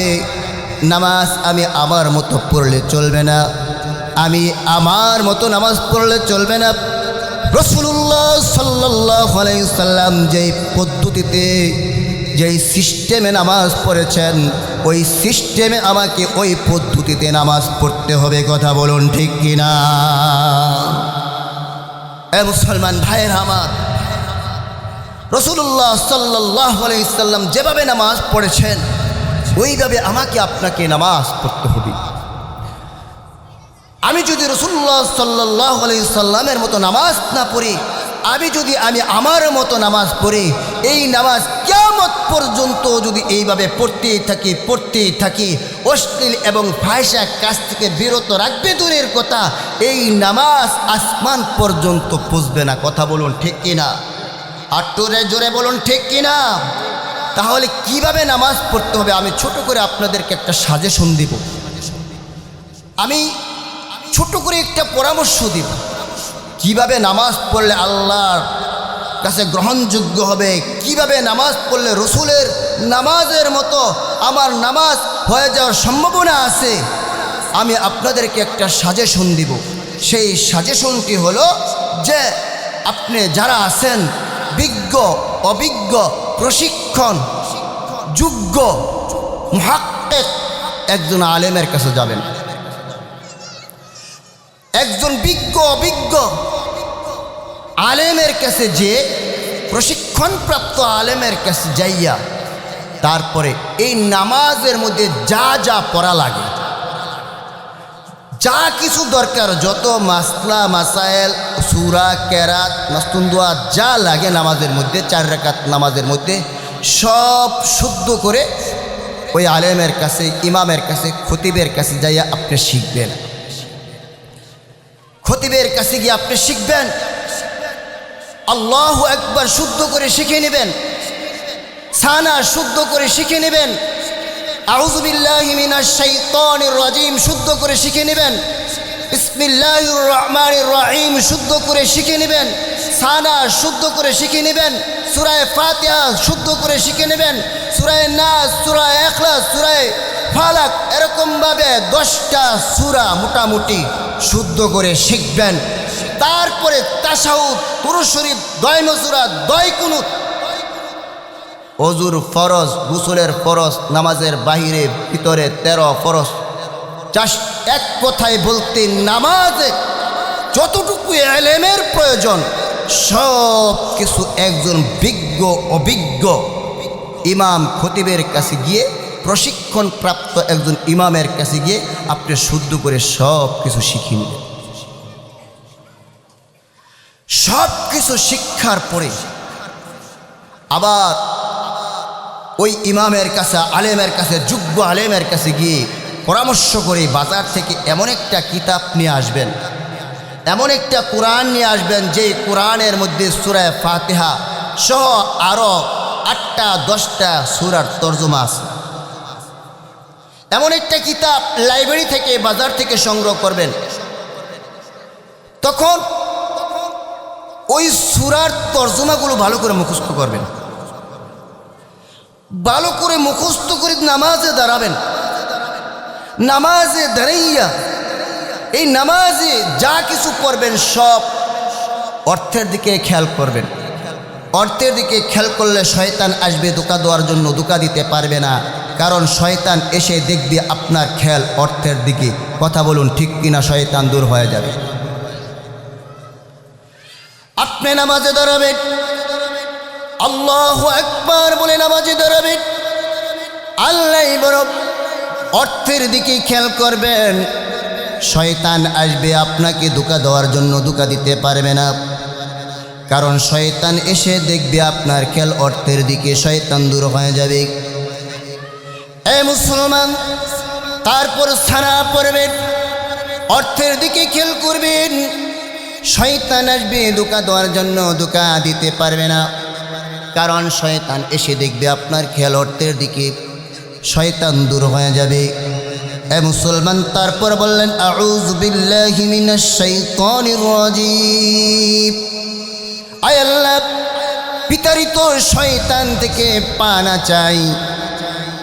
নামাজ আমি আমার মতো পড়লে চলবে না, আমি আমার মতো নামাজ পড়লে চলবে না। রাসূলুল্লাহ সাল্লাল্লাহু আলাইহি সাল্লাম যেই পদ্ধতিতে, যেই সিস্টেমে নামাজ পড়েছেন, ওই সিস্টেমে আমাকে ওই পদ্ধতিতে নামাজ পড়তে হবে। কথা বলুন ঠিক কিনা? এ মুসলমান ভাইয়েরা আমার, রাসূলুল্লাহ সাল্লাল্লাহু আলাইহি সাল্লাম যেভাবে নামাজ পড়েছেন ওইভাবে আমাকে আপনাকে নামাজ পড়তে হবে। আমি যদি রাসূলুল্লাহ সাল্লাল্লাহু আলাইহি সাল্লামের মতো নামাজ না পড়ি, আমি আমার মতো নামাজ পড়ি, এই নামাজ কিয়ামত পর্যন্ত যদি এইভাবে পড়তেই থাকি, অশ্লীল এবং ফাহিশা কাজ থেকে বিরত রাখবে দূরের কথা, এই নামাজ আসমান পর্যন্ত পৌঁছবে না। কথা বলুন ঠিক কিনা? আর জোরে বলুন ঠিক কিনা? তাহলে কিভাবে নামাজ পড়তে হবে আমি ছোট করে আপনাদেরকে একটা সাজেশন দিব। আমি ছোট করে একটা পরামর্শ দিব, কিভাবে নামাজ পড়লে আল্লাহর কাছে গ্রহণযোগ্য হবে, কিভাবে নামাজ পড়লে রসুলের নামাজের মতো আমার নামাজ হয়ে যাওয়ার সম্ভাবনা আছে। আমি আপনাদেরকে একটা সাজেশন দিব। সেই সাজেশনটি হলো যে আপনি যারা আছেন বিজ্ঞ, অভিজ্ঞ, প্রশিক্ষণ যোগ্য মুহাক্কিক একজন আলেমের কাছে যাবেন। একজন বিজ্ঞ অভিজ্ঞ আলেমের কাছে, যে প্রশিক্ষণপ্রাপ্ত আলেমের কাছে যাইয়া তারপরে এই নামাজের মধ্যে যা যা পড়া লাগে, যা কিছু দরকার, যত মাসলা মাসায়েল, সূরা, কেরাত, মাসতুন দোয়া যা লাগে নামাজের মধ্যে, 4 রাকাত নামাজের মধ্যে সব শুদ্ধ করে ওই আলেমের কাছে, ইমামের কাছে, খতিবের কাছে যাইয়া আপনি শিখবেন। খতিবের কাছে গিয়ে আপনি শিখবেন, আল্লাহু আকবার শুদ্ধ করে শিখে নেবেন, সানা শুদ্ধ করে শিখে নেবেন, আউযু বিল্লাহি মিনাশ শাইতানির রাজিম শুদ্ধ করে শিখে নেবেন, বিসমিল্লাহির রহমানির রহিম শুদ্ধ করে শিখে নেবেন, সানা শুদ্ধ করে শিখে নেবেন, সূরা ফাতিহা শুদ্ধ করে শিখে নেবেন, সূরা নাস, সূরা ইখলাস, সূরা ফালাক, এরকমভাবে 10টা সূরা মোটামুটি শুদ্ধ করে শিখবেন। তারপরে তাশাহুদ, দুরূদ শরীফ, দয় নসুরা, দয় কুনুত, ওযুর ফরজ, গোসলের ফরজ, নামাজের বাহিরে ভিতরে 13 ফরজ। জাস্ট এক কথায় বলতে নামাজে যতটুকু ইলমের প্রয়োজন সব কিছু একজন বিজ্ঞ অভিজ্ঞ ইমাম খতিবের কাছে গিয়ে, প্রশিক্ষণপ্রাপ্ত একজন ইমামের কাছে গিয়ে আপনি শুদ্ধ করে সব কিছু শিখিয়ে নেবেন। সব কিছু শিক্ষার পরে আবার ওই ইমামের কাছে, আলেমের কাছে, যোগ্য আলেমের কাছে গিয়ে পরামর্শ করে বাজার থেকে এমন একটা কিতাব নিয়ে আসবেন, এমন একটা কোরআন নিয়ে আসবেন যে কোরআনের মধ্যে সূরা ফাতিহা সহ আরও 8টা 10টা সূরার তরজমা আছে। এমন একটা কিতাব লাইব্রেরি থেকে, বাজার থেকে সংগ্রহ করবেন। তখন ওই সূরার তরজমাগুলো ভালো করে মুখস্থ করবেন, ভালো করে মুখস্থ করে নামাজে দাঁড়াবেন। নামাজে দাঁড়াইয়া এই নামাজে যা কিছু করবেন সব অর্থের দিকে খেয়াল করবেন। অর্থের দিকে খেয়াল করলে শয়তান আসবে ধোঁকা দেওয়ার জন্য, ধোঁকা দিতে পারবে না, কারণ শয়তান এসে দেখবে আপনার খেয়াল অর্থের দিকে। কথা বলুন ঠিক কিনা? শয়তান দূর হয়ে যাবে। আপনি নামাজে দাঁড়াবেন, আল্লাহু আকবার বলে নামাজে দাঁড়াবেন, আল্লাহ বড়। অর্থের দিকে খেয়াল করবেন, শয়তান আসবে আপনাকে ধোঁকা দেওয়ার জন্য, ধোঁকা দিতে পারবে না, কারণ শয়তান এসে দেখবে আপনার খেয়াল অর্থের দিকে, শয়তান দূর হয়ে যাবে। এ মুসলমান, তারপর সানা পড়বেন, অর্থের দিকে খেয়াল করবেন, শয়তান আসবে ধোঁকা দেওয়ার জন্য, ধোঁকা দিতে পারবে না, কারণ শয়তান এসে দেখবে আপনার খেয়াল অর্থের দিকে, শয়তান দূর হয়ে যাবে। এ মুসলমান, তারপর বললেন আউযু বিল্লাহি মিনাশ শাইতানির রাজিম। আয় আল্লাহ, বিতাড়িত শয়তান থেকে পানা চাই।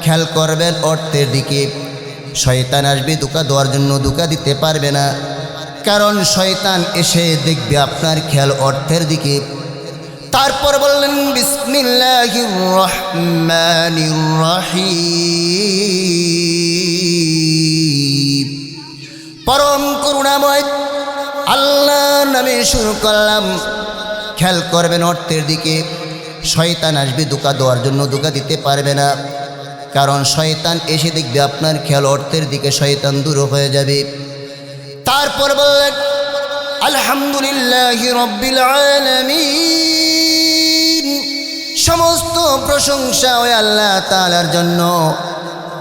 খেয়াল করবেন অর্থের দিকে, শয়তান আসবে ধোঁকা দেওয়ার জন্য, ধোঁকা দিতে পারবে না, কারণ শয়তান এসে দেখবে আপনার খেয়াল অর্থের দিকে। তারপর বললেন বিসমিল্লাহির রহমানির রহিম, পরম করুণাময় আল্লাহর নামে শুরু করলাম। খেয়াল করবেন অর্থের দিকে, শয়তান আসবে ধোঁকা দেওয়ার জন্য, ধোঁকা দিতে পারবে না, কারণ শয়তান এসে দেখবে আপনার খেয়াল অর্থের দিকে, শয়তান দূর হয়ে যাবে। তারপর বললেন আলহামদুলিল্লাহি রাব্বিল আলামিন, সমস্ত প্রশংসা ওই আল্লাহ তাআলার জন্য,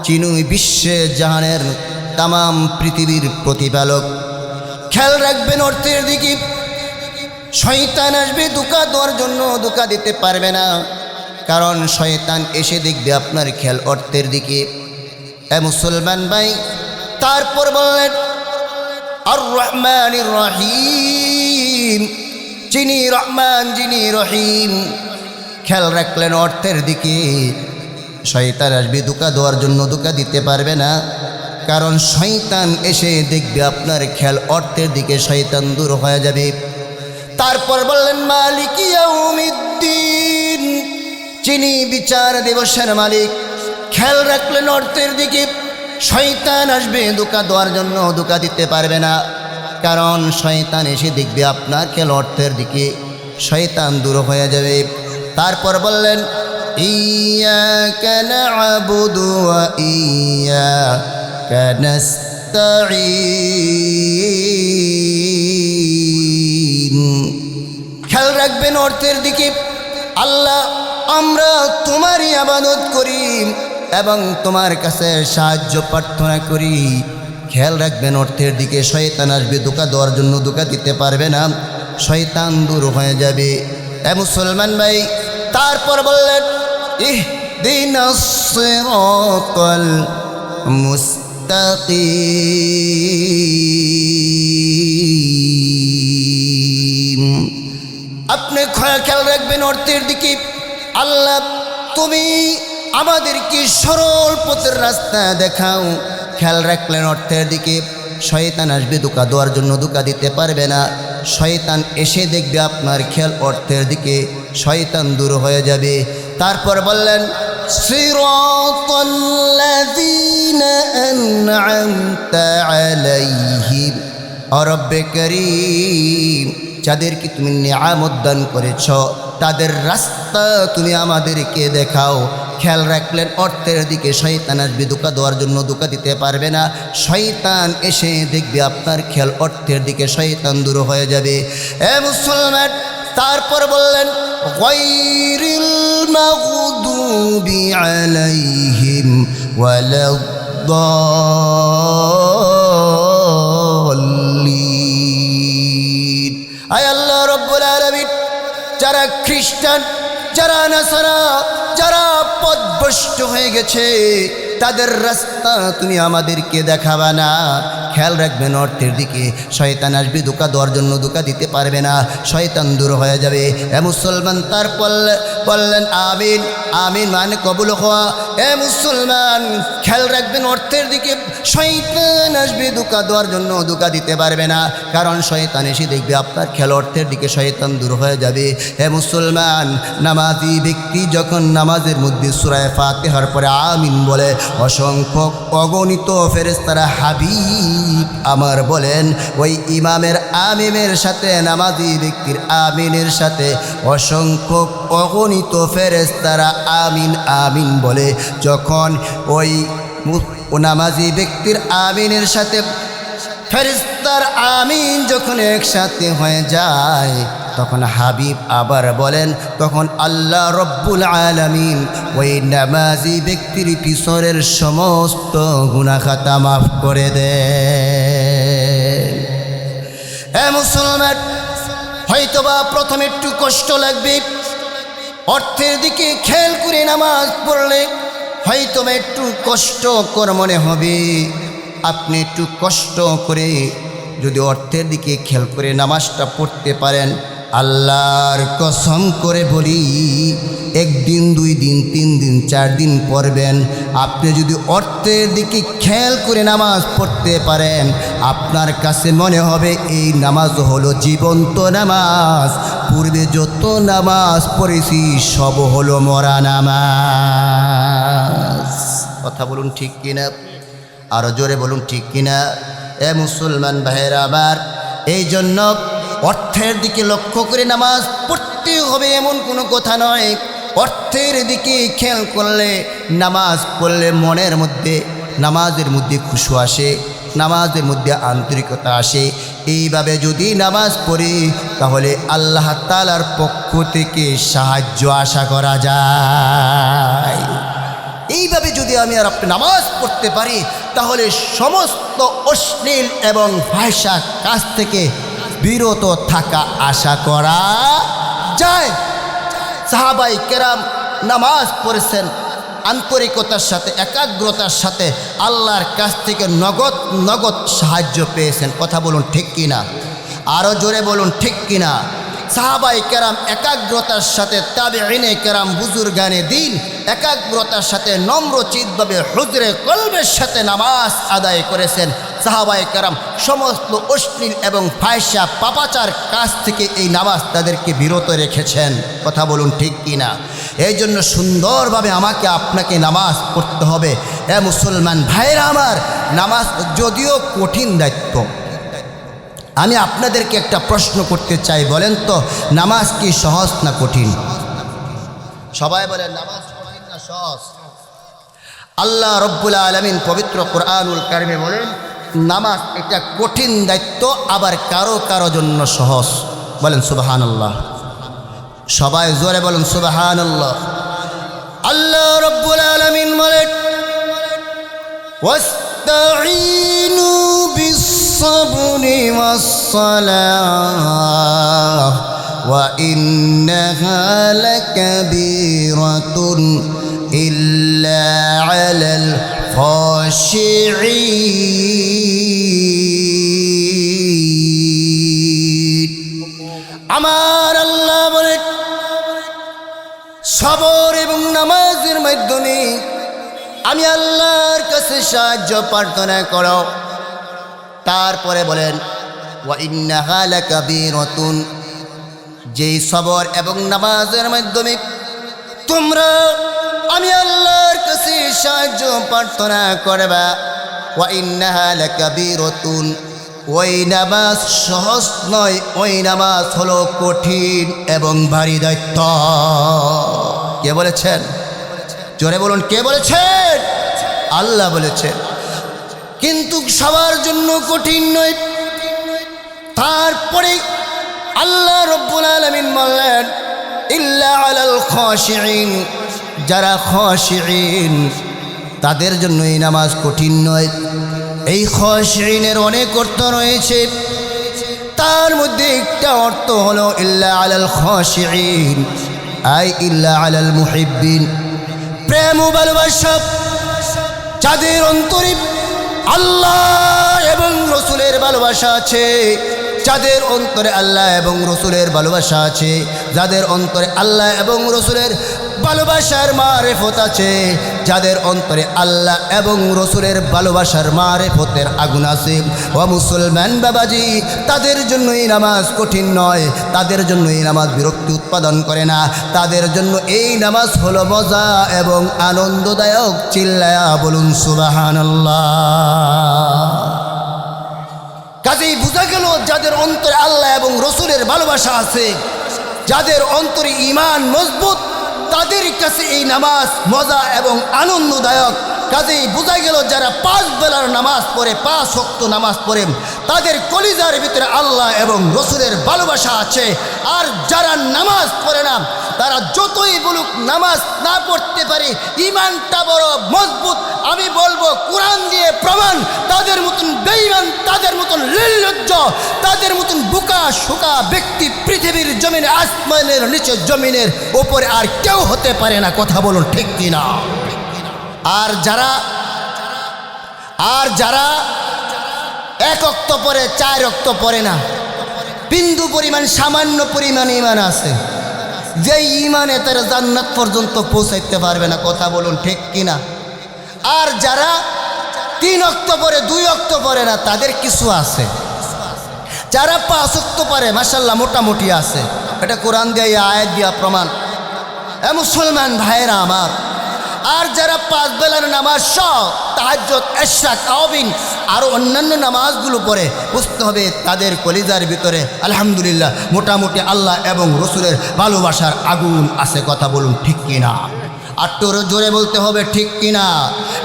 যিনি বিশ্বে জাহানের তামাম পৃথিবীর প্রতিপালক। খেয়াল রাখবেন অর্থের দিকে, শয়তান আসবে ধোঁকা দেওয়ার জন্য, ধোঁকা দিতে পারবে না, কারণ শয়তান এসে দেখবে আপনার খেয়াল অর্থের দিকে। এ মুসলমান ভাই, তারপর বললেন আর রহমানির রহিম, যিনি রহমান, যিনি রহিম। খেয়াল রাখলেন অর্থের দিকে, শয়তান আসবে ধোঁকা দেওয়ার জন্য, ধোঁকা দিতে পারবে না, কারণ শয়তান এসে দেখবে আপনার খেয়াল অর্থের দিকে, শয়তান দূর হয়ে যাবে। তারপর বললেন মালিক ইয়াউমিদ্দিন, যিনি বিচার দিবসের মালিক। খেয়াল রাখলেন অর্থের দিকে, শয়তান আসবে ধোঁকা দেওয়ার জন্য, ধোঁকা দিতে পারবে না, কারণ শয়তান এসে দেখবে আপনার খেয়াল অর্থের দিকে, শয়তান দূর হয়ে যাবে। তারপর বললেন ইয়্যাকা না'বুদু ওয়া ইয়্যাকা নাস্তাঈন, নাস্তাঈন। খেয়াল রাখবেন অর্থের দিকে। আল্লাহ, আমরা তোমারই ইবাদত করি এবং তোমার কাছে সাহায্য প্রার্থনা করি। খেয়াল রাখবেন অর্থের দিকে। শয়তান আসবে ধোঁকা দেওয়ার জন্য, ধোঁকা দিতে পারবে না, শয়তান দূর হয়ে যাবে। এ মুসলমান ভাই, তারপর বললেন ইহদিনাস সিরাতাল মুস্তাকিম। আপনি খেয়াল রাখবেন অর্থের দিকে। আল্লাহ, তুমি আমাদেরকে সরল পথের রাস্তা দেখাও। খেয়াল রাখলেন অর্থের দিকে। শয়তান আসবে ধোঁকা দেওয়ার জন্য, ধোঁকা দিতে পারবে না। শয়তান এসে দেখবে আপনার খেয়াল অর্থের দিকে, শয়তান দূর হয়ে যাবে। তারপর বললেন সিরাতাল্লাযীনা আন'আমতা আলাইহিম। রব্বে করিম, যাদেরকে তুমি নিয়ামত দান করেছ তাদের রাস্তা তুমি আমাদেরকে দেখাও। খেয়াল রাখলেন অর্থের দিকে। শয়তান আসবে ধোঁকা দেওয়ার জন্য, ধোঁকা দিতে পারবে না। শয়তান এসে দেখবে আপনার খেয়াল অর্থের দিকে, শয়তান দূর হয়ে যাবে। এ মুসলমান, তারপর বললেন গায়রিল মাগদুবি আলাইহিম ওয়ালাদ-দাল্লিন। আয় আল্লাহ রাব্বুল আলামিন, যারা খ্রিস্টান, যারা নাসারা, যারা পথভ্রষ্ট হয়ে গেছে, তাদের রাস্তা তুমি আমাদেরকে দেখাবা না। খেয়াল রাখবেন অর্থের দিকে। শয়তান আসবে ধোঁকা দেওয়ার জন্য, ধোঁকা দিতে পারবে না, শয়তান দূর হয়ে যাবে। এ মুসলমান, তারপর বললেন আমিন। আমিন মানে কবুল হওয়া। এ মুসলমান, খেয়াল রাখবেন অর্থের দিকে। শয়তান আসবে ধোঁকা দেওয়ার জন্য, ধোঁকা দিতে পারবে না, কারণ শয়তান এসে দেখবে আপনার খেয়াল অর্থের দিকে, শয়তান দূর হয়ে যাবে। হে মুসলমান, নামাজি ব্যক্তি যখন নামাজের মধ্যে সূরা ফাতিহার পরে আমিন বলে, অসংখ্য অগণিত ফেরেশতারা হাবিব আমার বলেন, ওই ইমামের আমিনের সাথে নামাজি ব্যক্তির আমিনের সাথে অসংখ্য অগণিত ফেরেশতারা আমিন আমিন বলে। যখন ওই নামাজি ব্যক্তির আমিনের সাথে ফেরেশতার আমিন যখন একসাথে হয়ে যায়, তখন হাবিব আবার বলেন, তখন আল্লাহ রব্বুল আলামিন ওই নামাজি ব্যক্তির পিছনের সমস্ত গুনাহ খাতা মাফ করে দেন। এ মুসলমান, হয়তোবা প্রথমে একটু কষ্ট লাগবে। অর্থের দিকে খেয়াল করে নামাজ পড়লে হয়তোবা একটু কষ্টকর মনে হবে। আপনি একটু কষ্ট করে যদি অর্থের দিকে খেয়াল করে নামাজটা পড়তে পারেন, আল্লাহর কসম করে বলি, একদিন, 2 দিন, 3 দিন, 4 দিন পড়বেন, আপনি যদি অর্থের দিকে খেয়াল করে নামাজ পড়তে পারেন, আপনার কাছে মনে হবে এই নামাজ হলো জীবন্ত নামাজ। পূর্বে যত নামাজ পড়েছি সব হলো মরা নামাজ। কথা বলুন ঠিক কিনা? আরো জোরে বলুন ঠিক কিনা? এ মুসলমান ভাইয়েরা আমার, এই জন্য অর্থের দিকে লক্ষ্য করে নামাজ পড়তে হবে এমন কোনো কথা নয়। অর্থের দিকে খেয়াল করলে, নামাজ পড়লে মনের মধ্যে, নামাজের মধ্যে খুশু আসে, নামাজের মধ্যে আন্তরিকতা আসে। এইভাবে যদি নামাজ পড়ি তাহলে আল্লাহ তাআলার পক্ষ থেকে সাহায্য আশা করা যায়। এইভাবে যদি আমি আর আপনি নামাজ পড়তে পারি তাহলে সমস্ত অশ্লীল এবং ফাহিশা কাজ থেকে বিরত থাকা আশা করা যায়। সাহাবাই কেরাম নামাজ পড়েছেন আন্তরিকতার সাথে, একাগ্রতার সাথে, আল্লাহর কাছ থেকে নগদ নগদ সাহায্য পেয়েছেন। কথা বলুন ঠিক কিনা? আরও জোরে বলুন ঠিক কিনা? সাহাবাই কেরাম একাগ্রতার সাথে, তাবেঈনে কেরাম বুজুর্গানে দিন একাগ্রতার সাথে নম্রচিতভাবে হুজরে কলবের সাথে নামাজ আদায় করেছেন। সাহাবায়ে কেরাম সমস্ত অশ্লীল এবং ফাহিশা পাপাচার কাজ থেকে এই নামাজ তাদেরকে বিরত রেখেছেন। কথা বলুন ঠিক কিনা? এই জন্য সুন্দরভাবে আমাকে আপনাকে নামাজ পড়তে হবে। এ মুসলমান ভাইরা আমার, নামাজ যদিও কঠিন দায়িত্ব, আমি আপনাদেরকে একটা প্রশ্ন করতে চাই, বলেন তো নামাজ কি সহজ না কঠিন? সবাই বলেন নামাজ কঠিন না সহজ? আল্লাহ রব্বুল আলামিন পবিত্র কুরআনুল কারিমে বলেন, নামাজ এটা কঠিন দায়িত্ব, আবার কারো কারো জন্য সহজ। বলেন সুবহানাল্লাহ। সবাই জোরে বলেন সুবহানাল্লাহ। আল্লাহ রাব্বুল আলামিন বলেন ওয়াস্তাঈনু বিস-সাবরি ওয়াস-সালাহ ওয়া ইন্নাহা লাকাবীরাতুন ইল্লা আলাল খাশিঈন। আমার আল্লাহ বলেন সবর এবং নামাজের মাধ্যমে আমি আল্লাহর কাছে সাহায্য প্রার্থনা করো। তারপরে বলেন ওয়া ইন্নাহা লাকাবীরাতুন, যেই সবর এবং নামাজের মাধ্যমে তোমরা আমি আল্লাহর কাছে সাহায্য প্রার্থনা করবা। ওয়া ইন্নাহা লাকাবীরাতুন, ওই নামাজ সহজ নয়, ওই নামাজ হলো কঠিন এবং ভারী দায়িত্ব। কে বলেছেন? জোরে বলুন, কে বলেছেন? আল্লাহ বলেছেন। কিন্তু সবার জন্য কঠিন নয়। তারপরে আল্লাহ রাব্বুল আলামিন বললেন ইল্লা আলাল খাশিঈন, যারা খাশিঈন তাদের জন্য এই নামাজ কঠিন নয়। এই খাশিঈনের অনেক অর্থ রয়েছে, তার মধ্যে একটা অর্থ হলো ইল্লা আলাল খাশিঈন, আই ইল্লা আলাল মুহিব্বিন, প্রেম ও ভালোবাসা যাদের অন্তরে আল্লাহ এবং রসুলের ভালোবাসা আছে, যাদের অন্তরে আল্লাহ এবং রসুলের ভালোবাসা আছে, যাদের অন্তরে আল্লাহ এবং রসুলের ভালোবাসার মারেফত আছে, যাদের অন্তরে আল্লাহ এবং রসুলের ভালোবাসার মারেফতের আগুন আছে, ও মুসলমান বাবাজি, তাদের জন্য এই নামাজ কঠিন নয়, তাদের জন্য এই নামাজ বিরক্তি উৎপাদন করে না, তাদের জন্য এই নামাজ হলো মজা এবং আনন্দদায়ক। চিল্লায়া বলুন সুবহানাল্লাহ। কাজেই বোঝা গেল যাদের অন্তরে আল্লাহ এবং রসুলের ভালোবাসা আছে, যাদের অন্তরে ঈমান মজবুত, তাদের কাছে এই নামাজ মজা এবং আনন্দদায়ক। কাজেই বোঝা গেল যারা 5 বেলার নামাজ পড়ে, 5 ওয়াক্ত নামাজ পড়ে, তাদের কলিজার ভিতরে আল্লাহ এবং রসুলের ভালোবাসা আছে। আর যারা নামাজ পড়ে না, তারা যতই বলুক নামাজ না পড়তে পারে, ঈমানটা বড় মজবুত। আমি বলবো কোরআন দিয়ে প্রমাণ, তাদের মতন বেঈমান, তাদের মতন নির্লজ্জ, তাদের মতন বোকা শোকা ব্যক্তি পৃথিবীর জমিনে, আসমানের নিচে, জমিনের ওপরে আর কেউ হতে পারে না। কথা বলুন ঠিক কিনা? আর যারা 1 ওয়াক্ত পড়ে, 4 ওয়াক্ত পড়ে না, বিন্দু পরিমাণ, সামান্য পরিমাণ ঈমান আছে, যে ঈমানে তারা জান্নাত পর্যন্ত পৌঁছাইতে পারবে না। কথা বলুন ঠিক কিনা? আর যারা 3 ওয়াক্ত পড়ে, 2 ওয়াক্ত পড়ে না, তাদের কিছু আছে। যারা 5 ওয়াক্ত পড়ে মাশাআল্লাহ মোটামুটি আছে। এটা কোরআন দিয়ে, আয়াত দিয়া প্রমাণ। মুসলমান ভাইয়েরা আমার, আর যারা 5 বেলার নামাজ সহ তাহাজ্জুদ, ইশরাক, তাওবিন আরও অন্যান্য নামাজগুলো পড়ে, বুঝতে হবে তাদের কলিজার ভিতরে আলহামদুলিল্লাহ মোটামুটি আল্লাহ এবং রসুলের ভালোবাসার আগুন আছে। কথা বলুন ঠিক কিনা? আর তোর জোরে বলতে হবে ঠিক কিনা?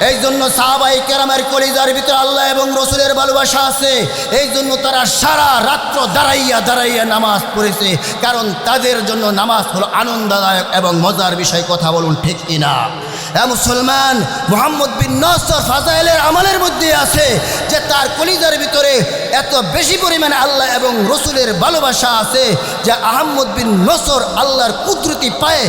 এই জন্য সাহাবায়ে কেরামের কলিজার ভিতরে আল্লাহ এবং রসুলের ভালোবাসা আছে। এই জন্য তারা সারা রাত্র দাঁড়াইয়া নামাজ পড়েছে, কারণ তাদের জন্য নামাজ হলো আনন্দদায়ক এবং মজার বিষয়। কথা বলুন ঠিক কিনা? মুসলমান, মুহাম্মদ বিন নসর ফাজাইলের আমলের মধ্যে আছে যে তার কলিজার ভিতরে এত বেশি পরিমাণে আল্লাহ এবং রসুলের ভালোবাসা আছে যে আহমদ বিন নসর আল্লাহর কুদরতি পায়ে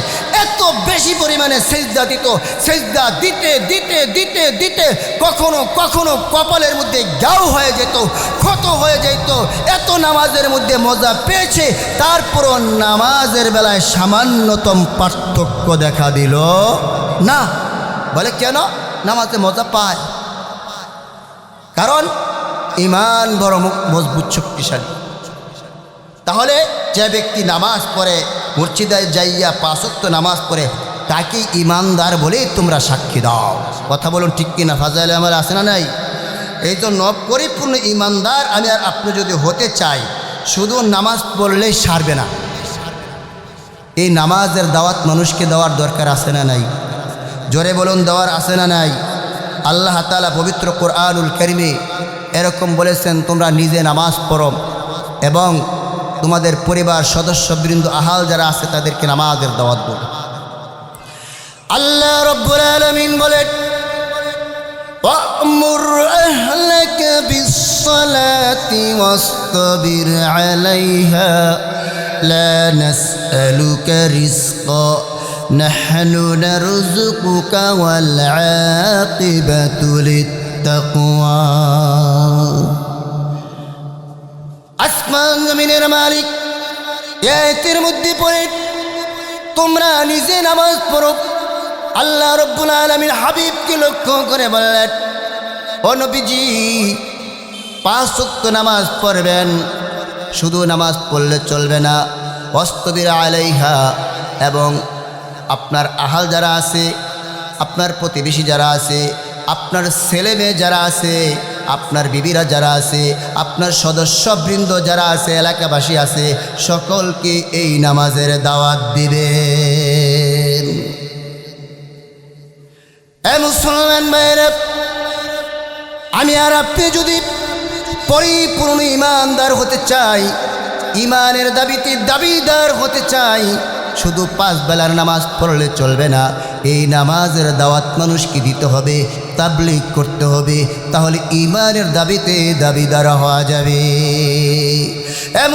এত বেশি পরিমাণে সেজদা দিত। সেজদা দিতে দিতে দিতে দিতে কখনো কখনো কপালের মধ্যে গাও হয়ে যেত, ক্ষত হয়ে যেত। এত নামাজের মধ্যে মজা পেয়েছে, তারপরও নামাজের বেলায় সামান্যতম পার্থক্য দেখা দিল না। বলে কেন? নামাজে মজা পায়, কারণ ঈমান বড় মজবুত, শক্তিশালী। তাহলে যে ব্যক্তি নামাজ পড়ে, মসজিদে যাইয়া 5 ওয়াক্ত নামাজ পড়ে, তাকে ঈমানদার বলেই তোমরা সাক্ষী দাও। কথা বলুন ঠিক কিনা? ফাজাইলে আমার আছে না নাই? এই জন্য পরিপূর্ণ ঈমানদার আমি আর আপনি যদি হতে চাই, শুধু নামাজ পড়লেই সারবে না। এই নামাজের দাওয়াত মানুষকে দেওয়ার দরকার আছে না নাই? জোরে বলুন, দেওয়ার আছে না নাই? আল্লাহ তাআলা পবিত্র কোরআনুল কারীমে এরকম বলেছেন, তোমরা নিজে নামাজ পড়ো এবং তোমাদের পরিবার সদস্যবৃন্দ আহাল যারা আছে তাদেরকে নামাজের দাওয়াত দাও। আল্লাহ রাব্বুল আলামিন বলেন, وَأْمُرْ أَهْلَكَ بِالصَّلَاةِ وَاصْطَبِرْ عَلَيْهَا لَا نَسْأَلُكَ رِزْقًا نَحْنُ نَرْزُقُكَ وَالْعَاقِبَةُ لِلتَّقْوَى। আসমান জমিনের মালিক এই আয়াতের মধ্যে পড়ে তোমরা নিজে নামাজ পড়ো। আল্লাহ রাব্বুল আলামিন হাবিবকে লক্ষ্য করে বললেন, ও নবীজি 5 ওয়াক্ত নামাজ পড়বেন, শুধু নামাজ পড়লে চলবে না, ওয়াসতাবির আলাইহা, এবং আপনার আহাল যারা আছে, আপনার প্রতিবেশী যারা আছে, আপনার ছেলে মেয়ে যারা আছে, আপনার বিবিরা যারা আছে, আপনার সদস্যবৃন্দ যারা আছে, এলাকাবাসী আছে, সকলকে এই নামাজের দাওয়াত দিবেন। মুসলমান ভাইরা, আমি আর আপনি যদি পরিপূর্ণ ইমানদার হতে চাই, ইমানের দাবিতে দাবিদার হতে চাই, শুধু 5 বেলার নামাজ পড়লে চলবে না, এই নামাজের দাওয়াত মানুষকে দিতে হবে, তাবলীগ করতে হবে, তাহলে ইমানের দাবিতে দাবিদার হওয়া যাবে।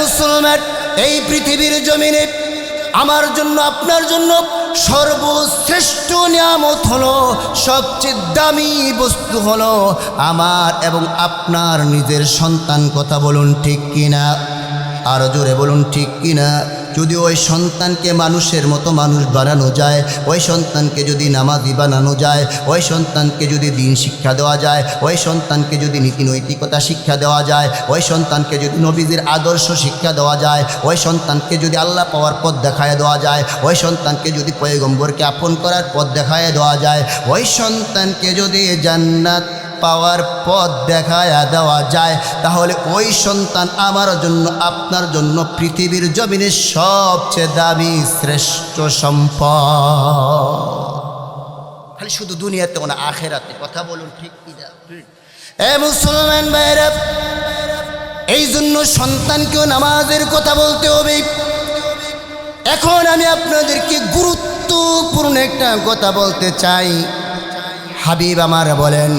মুসলমান, এই পৃথিবীর জমিনে আমার জন্য আপনার জন্য সর্বশ্রেষ্ঠ নিয়ামত হলো, সবচেয়ে দামি বস্তু হলো আমার এবং আপনার নিজের সন্তান। কথা বলুন ঠিক কিনা? আরো জোরে বলুন ঠিক কিনা? যদি ওই সন্তানকে মানুষের মতো মানুষ বানানো যায়, ওই সন্তানকে যদি নামাজি বানানো যায়, ওই সন্তানকে যদি দিন শিক্ষা দেওয়া যায়, ওই সন্তানকে যদি নীতি নৈতিকতা শিক্ষা দেওয়া যায়, ওই সন্তানকে যদি নবীজির আদর্শ শিক্ষা দেওয়া যায়, ওই সন্তানকে যদি আল্লাহ পাওয়ার পথ দেখায় দেওয়া যায়, ওই সন্তানকে যদি পয়গম্বরকে আপন করার পথ দেখায় দেওয়া যায়, ওই সন্তানকে যদি জান্নাত পাওয়ার পথ দেখায়া দেওয়া যায়, তাহলে ওই সন্তান আমার জন্য আপনার জন্য পৃথিবীর জমিনে সবচেয়ে দামি শ্রেষ্ঠ সম্পদ। খালি শুধু দুনিয়াতে না, আখেরাতে। কথা বলুন ঠিক কিনা? মুসলমান ভাইরা, এই জন্য সন্তানকেও নামাজের কথা বলতে হবে। এখন আমি আপনাদেরকে গুরুত্বপূর্ণ একটা কথা বলতে চাই। হাবিব আমার বলেন,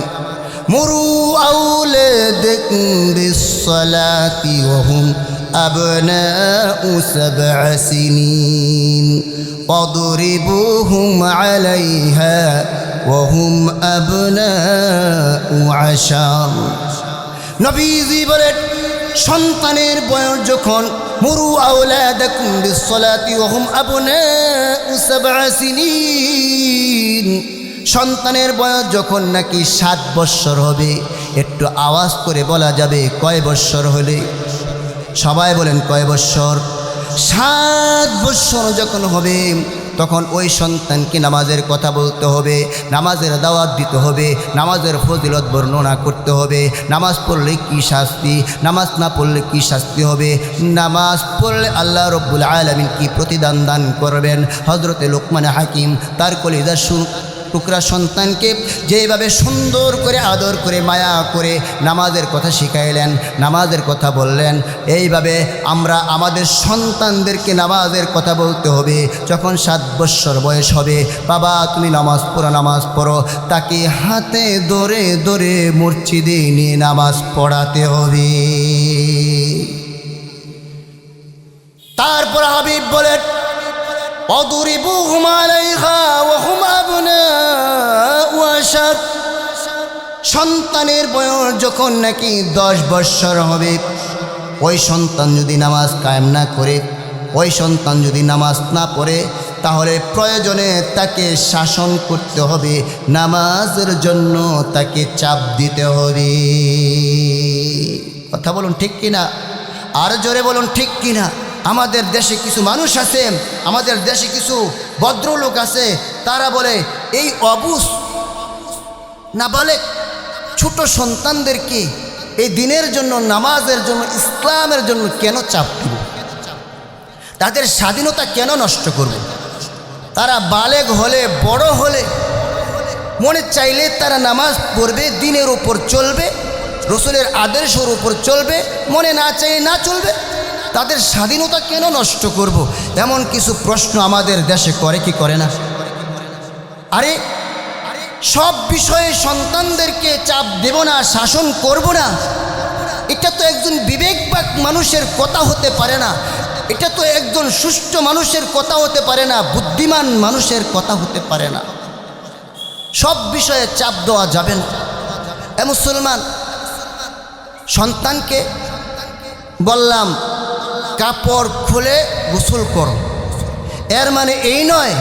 মুরু আউলাদাকুম বিসসালাতি ওয়া হুম আবনাউ 7 সিনিন ওয়াদরিবুহুম আলাইহা ওয়া হুম আবনাউ 10। নবীজি বলেন, সন্তানের বয়স যখন, মুরু আউলাদাকুম বিসসালাতি ওয়া হুম আবনাউ 7 সিনিন, সন্তানের বয়স যখন নাকি 7 বৎসর হবে, একটু আওয়াজ করে বলা যাবে কয় বৎসর হলে? সবাই বলেন কয় বৎসর? 7 বৎসর যখন হবে, তখন ওই সন্তানকে নামাজের কথা বলতে হবে, নামাজের দাওয়াত দিতে হবে, নামাজের ফজিলত বর্ণনা করতে হবে। নামাজ পড়লে কি শাস্তি, নামাজ না পড়লে কি শাস্তি হবে, নামাজ পড়লে আল্লাহ রব্বুল আলামিন কি প্রতিদান দান করবেন। হযরতে লোকমান হাকিম তার কলিজার টুকরা সন্তানকে যেভাবে সুন্দর করে আদর করে মায়া করে নামাজের কথা শিখাইলেন, নামাজের কথা বললেন, এইভাবে আমরা আমাদের সন্তানদেরকে নামাজের কথা বলতে হবে। যখন 7 বৎসর বয়স হবে, বাবা তুমি নামাজ পড়ো, নামাজ পড়ো, তাকে হাতে ধরে ধরে মসজিদে নিয়ে নামাজ পড়াতে হবে। তারপর হাবিব বলেন, ওয়াদরিবুহুম আলাইহা ওয়া হুম আবনাউ 10। সন্তানের বয়স যখন নাকি 10 বৎসর হবে, ওই সন্তান যদি নামাজ কায়েম না করে, ওই সন্তান যদি নামাজ না পড়ে, তাহলে প্রয়োজনে তাকে শাসন করতে হবে, নামাজের জন্য তাকে চাপ দিতে হবে। কথা বলুন ঠিক কিনা? আর জোরে বলুন ঠিক কিনা? আমাদের দেশে কিছু মানুষ আছে, আমাদের দেশে কিছু ভদ্রলোক আছে, তারা বলে এই অবুঝ নাবালেগ ছোট সন্তানদেরকে এই দিনের জন্য, নামাজের জন্য, ইসলামের জন্য কেন চাপ দিব? তাদের স্বাধীনতা কেন নষ্ট করব? তারা বালেগ হলে, বড় হলে মনে চাইলে তারা নামাজ পড়বে, দিনের উপর চলবে, রসুলের আদর্শের উপর চলবে, মনে না চাই না চলবে। তাদের স্বাধীনতা কেন নষ্ট করব? এমন কিছু প্রশ্ন আমাদের দেশে করে কি করে না? আরে সব বিষয়ে সন্তানদেরকে চাপ দেব না, শাসন করব না, এটা তো একজন বিবেকবান মানুষের কথা হতে পারে না। এটা তো একজন সুষ্ঠু মানুষের কথা হতে পারে না, বুদ্ধিমান মানুষের কথা হতে পারে না। সব বিষয়ে চাপ দেওয়া যাবে না। এ মুসলমান, সন্তানকে বললাম কাপড় খুলে গোসল করো, এর মানে এই নয়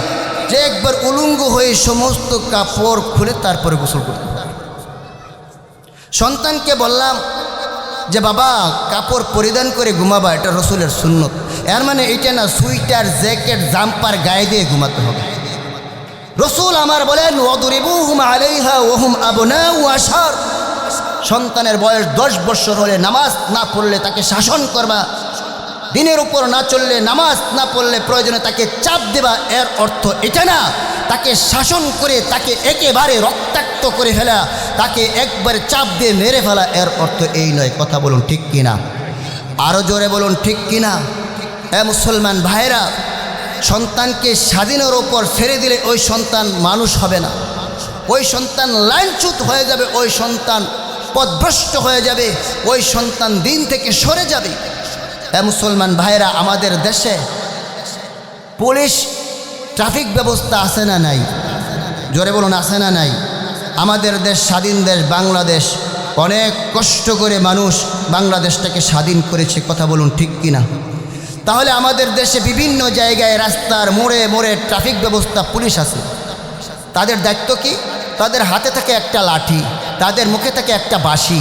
যে একবার উলঙ্গ হয়ে সমস্ত কাপড় খুলে তারপরে গোসল করতে হবে। সন্তানকে বললাম যে বাবা কাপড় পরিধান করে ঘুমাবা, এটা রসুলের সুন্নত, এর মানে এটা না সুইটার জ্যাকেট জাম্পার গায়ে দিয়ে ঘুমাতে হবে। রসুল আমার বলেন ওয়াদরিবুহুম আলাইহা ওয়াহুম আবনাউ আশার, সন্তানের বয়স 10 বছর হলে নামাজ না পড়লে তাকে শাসন করবা, দিনের উপর না চললে, নামাজ না পড়লে প্রয়োজনে তাকে চাপ দেবা। এর অর্থ এটা না তাকে শাসন করে তাকে একেবারে রক্তাক্ত করে ফেলা, তাকে একবারে চাপ দিয়ে মেরে ফেলা, এর অর্থ এই নয়। কথা বলুন ঠিক কিনা? আরও জোরে বলুন ঠিক কিনা? এ মুসলমান ভাইরা, সন্তানকে স্বাধীনের ওপর ছেড়ে দিলে ওই সন্তান মানুষ হবে না, ওই সন্তান লাইনচ্যুত হয়ে যাবে, ওই সন্তান পথভ্রষ্ট হয়ে যাবে, ওই সন্তান দিন থেকে সরে যাবে। এ মুসলমান ভাইরা, আমাদের দেশে পুলিশ ট্রাফিক ব্যবস্থা আছে না নাই? জোরে বলুন আছে না নাই? আমাদের দেশ স্বাধীন দেশ বাংলাদেশ, অনেক কষ্ট করে মানুষ বাংলাদেশটাকে স্বাধীন করেছে। কথা বলুন ঠিক কিনা? তাহলে আমাদের দেশে বিভিন্ন জায়গায় রাস্তার মোড়ে মোড়ে ট্রাফিক ব্যবস্থা পুলিশ আছে। তাদের দায়িত্ব কি? তাদের হাতে থাকে একটা লাঠি, তাদের মুখে থাকে একটা বাঁশি,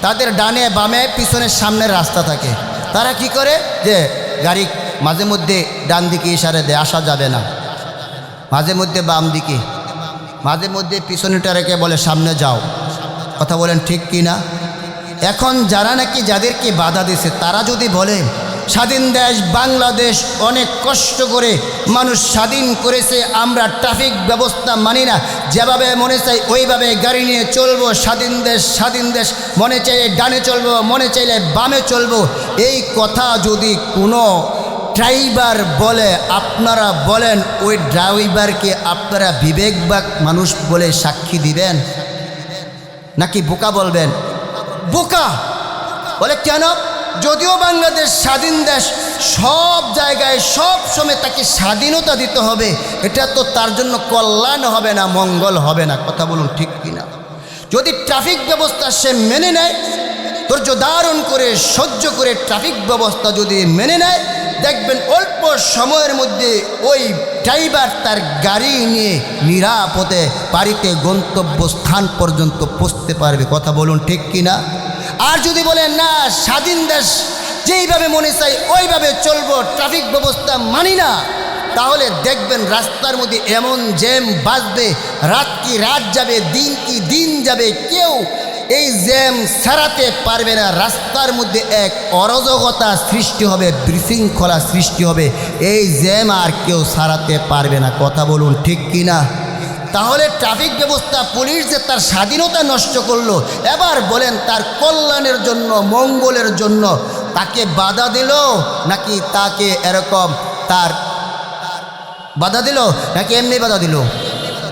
তাদের ডানে বামে পিছনের সামনের রাস্তা থাকে। তারা কি করে যে গাড়ি মাঝে মধ্যে ডান দিকে ইশারা দেয় আসা যাবে না, মাঝে মধ্যে বাম দিকে, মাঝে মধ্যে পিছনেটা রেখে বলে সামনে যাও। কথা বলেন ঠিক কি না? এখন যারা নাকি যাদেরকে বাধা দিয়েছে তারা যদি বলে স্বাধীন দেশ বাংলাদেশ অনেক কষ্ট করে মানুষ স্বাধীন করেছে, আমরা ট্রাফিক ব্যবস্থা মানি না, যেভাবে মনে চাই ওইভাবে গাড়ি নিয়ে চলবো, স্বাধীন দেশ স্বাধীন দেশ, মনে চাইলে ডানে চলবো, মনে চাইলে বামে চলবো, এই কথা যদি কোনো ড্রাইভার বলে, আপনারা বলেন ওই ড্রাইভারকে আপনারা বিবেকবান মানুষ বলে সাক্ষী দিবেন নাকি বোকা বলবেন? বোকা বলে কেন? যদিও বাংলাদেশ স্বাধীন দেশ, সব জায়গায় সব সময় তাকে স্বাধীনতা দিতে হবে, এটা তো তার জন্য কল্যাণ হবে না, মঙ্গল হবে না। কথা বলুন ঠিক কিনা? যদি ট্রাফিক ব্যবস্থা সে মেনে নেয়, ধৈর্য ধারণ করে সহ্য করে ট্রাফিক ব্যবস্থা যদি মেনে নেয়, দেখবেন অল্প সময়ের মধ্যে ওই ড্রাইভার তার গাড়ি নিয়ে নিরাপদে বাড়িতে গন্তব্যস্থান পর্যন্ত পৌঁছতে পারবে। কথা বলুন ঠিক কিনা? আর যদি বলেন না স্বাধীন দেশ, যেইভাবে মনে চাই ওইভাবে চলবো, ট্রাফিক ব্যবস্থা মানি না, তাহলে দেখবেন রাস্তার মধ্যে এমন জ্যাম বাজবে, রাত কি রাত যাবে, দিন কি দিন যাবে, কেউ এই জ্যাম সারাতে পারবে না। রাস্তার মধ্যে এক অরাজকতা সৃষ্টি হবে, বিশৃঙ্খলা সৃষ্টি হবে, এই জ্যাম আর কেউ সারাতে পারবে না। কথা বলুন ঠিক কিনা? তাহলে ট্রাফিক ব্যবস্থা পুলিশ যে তার স্বাধীনতা নষ্ট করলো, এবার বলেন তার কল্যাণের জন্য মঙ্গলের জন্য তাকে বাধা দিল নাকি তাকে এরকম তার বাধা দিল নাকি এমনি বাধা দিল?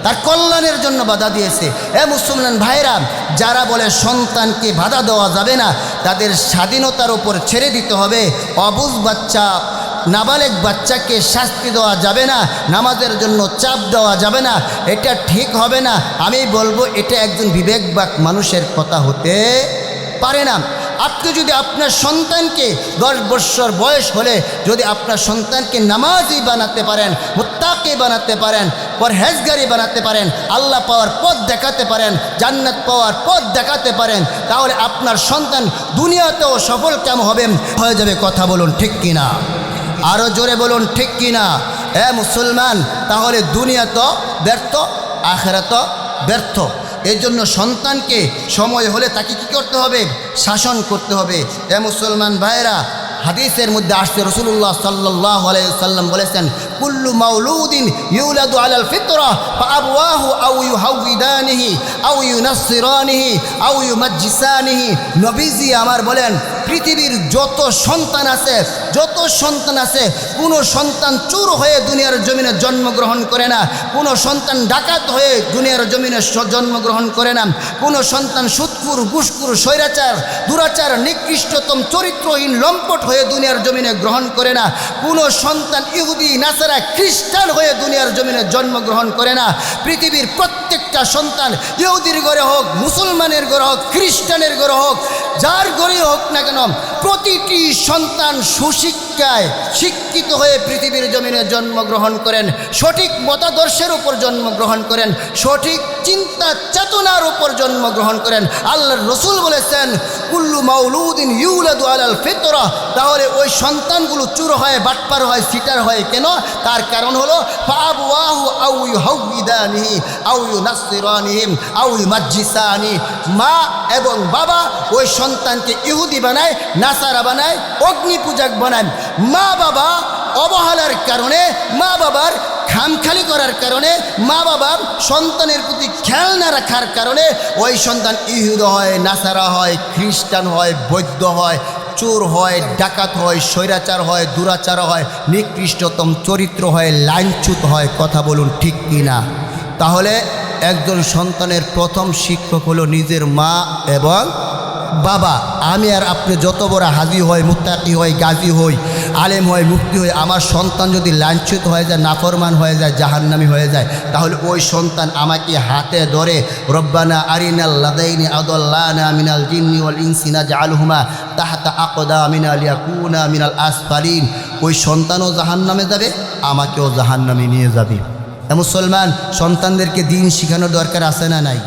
তার কল্যাণের জন্য বাধা দিয়েছে। এ মুসলমান ভাইরা, যারা বলে সন্তানকে বাধা দেওয়া যাবে না, তাদের স্বাধীনতার উপর ছেড়ে দিতে হবে, অবুঝ বাচ্চা নাবালেগ বাচ্চাকে শাস্তি দেওয়া যাবে না, নামাজের জন্য চাপ দেওয়া যাবে না, এটা ঠিক হবে না। আমি বলবো এটা একজন বিবেকবান মানুষের কথা হতে পারে না। আপনি যদি আপনার সন্তানকে 10 বছর বয়স হলে যদি আপনার সন্তানকে নামাজি বানাতে পারেন, মুত্তাকি বানাতে পারেন, পরহেজগারি বানাতে পারেন, আল্লাহ পাওয়ার পথ দেখাতে পারেন, জান্নাত পাওয়ার পথ দেখাতে পারেন, তাহলে আপনার সন্তান দুনিয়াতেও সফল কাম হয়ে যাবে। কথা বলুন ঠিক কিনা? আরও জোরে বলুন ঠিক কিনা? এ মুসলমান, তাহলে দুনিয়া তো ব্যর্থ, আখিরাত ব্যর্থ। এই জন্য সন্তানকে সময় হলে তাকে কী করতে হবে? শাসন করতে হবে। এ মুসলমান ভাইরা, হাদিসের মধ্যে আসছে রাসূলুল্লাহ সাল্লাল্লাহু আলাইহি ওয়াসাল্লাম বলেছেন, কুল্লু মাউলুদিন ইউলাদু আলাল ফিতরা ফাআবওয়াহু আও ইউহাউইদানিহি আও ইউনাসসিরানিহি আও ইউমাজ্জিসানিহি। নবীজি আমার বলেন, পৃথিবীর যত সন্তান আছে কোনো সন্তান চোর হয়ে দুনিয়ার জমিনে জন্মগ্রহণ করে না, কোনো সন্তান ডাকাত হয়ে দুনিয়ার জমিনে জন্মগ্রহণ করে না, কোনো সন্তান সুদখোর, ঘুষখোর, স্বৈরাচার, দুরাচার, নিকৃষ্টতম চরিত্রহীন লম্পট হয়ে দুনিয়ার জমিনে গ্রহণ করে না, কোনো সন্তান ইহুদি, নাসারা, খ্রিস্টান হয়ে দুনিয়ার জমিনে জন্মগ্রহণ করে না। পৃথিবীর প্রত্যেকটা সন্তান ইহুদির ঘরে হোক, মুসলমানের ঘরে হোক, খ্রিস্টানের ঘরে হোক, যার ঘরেই হোক না কেন, প্রতিটি সন্তান সুশিক্ষায় শিক্ষিত হয়ে পৃথিবীর জমিনে জন্মগ্রহণ করেন, সঠিক মতাদর্শের উপর জন্মগ্রহণ করেন, সঠিক চিন্তা চেতনার উপর জন্মগ্রহণ করেন। আল্লাহর রাসূল বলেছেন, কুল্লু মাউলুদিন ইউলাদু আলাল ফিতরা। তাহলে ওই সন্তানগুলো চুর হয়, বাটপার হয়, সিটার হয় কেন? তার কারণ হলো ফাআবওয়াহু আও ইউহাউইদানিহি আও ইউনাসসিরানিহি আও ইউমাজ্জিসানি। মা এবং বাবা ওই সন্তানকে ইহুদি বানায়, নাসারা বানায়, অগ্নি পূজক বানায়। মা বাবা অবহেলার কারণে, মা বাবার খামখালি করার কারণে, মা বাবার সন্তানের প্রতি খেয়াল না রাখার কারণে ওই সন্তান ইহুদি হয়, নাসারা হয়, খ্রিস্টান হয়, বৌদ্ধ হয়, চোর হয়, ডাকাত হয়, স্বৈরাচার হয়, দুরাচার হয়, নিকৃষ্টতম চরিত্র হয়, লাঞ্ছুত হয়। কথা বলুন ঠিক কি না? তাহলে একজন সন্তানের প্রথম শিক্ষক হলো নিজের মা এবং বাবা। আমি আর আপনি যত বড় হাজি হয়, মুত্তাকি হয়, গাজী হই, আলেম হয়, মুফতি হয়, আমার সন্তান যদি লাঞ্ছিত হয়ে যায়, নাফরমান হয়ে যায়, জাহান্নামী হয়ে যায়, তাহলে ওই সন্তান আমাকে হাতে ধরে রব্বানা আরিনাল লাদাইনি আদাল্লানা মিনাল জিন্নি ওয়াল ইনসি নাজআলহুমা তাহতা আকদামিনা লিয়াকুনা মিনাল আসফালিন। ওই সন্তানও জাহান্নামে যাবে, আমাকেও জাহান্নামে নিয়ে যাবে। মুসলমান সন্তানদেরকে দিন শেখানোর দরকার আছে না নাই?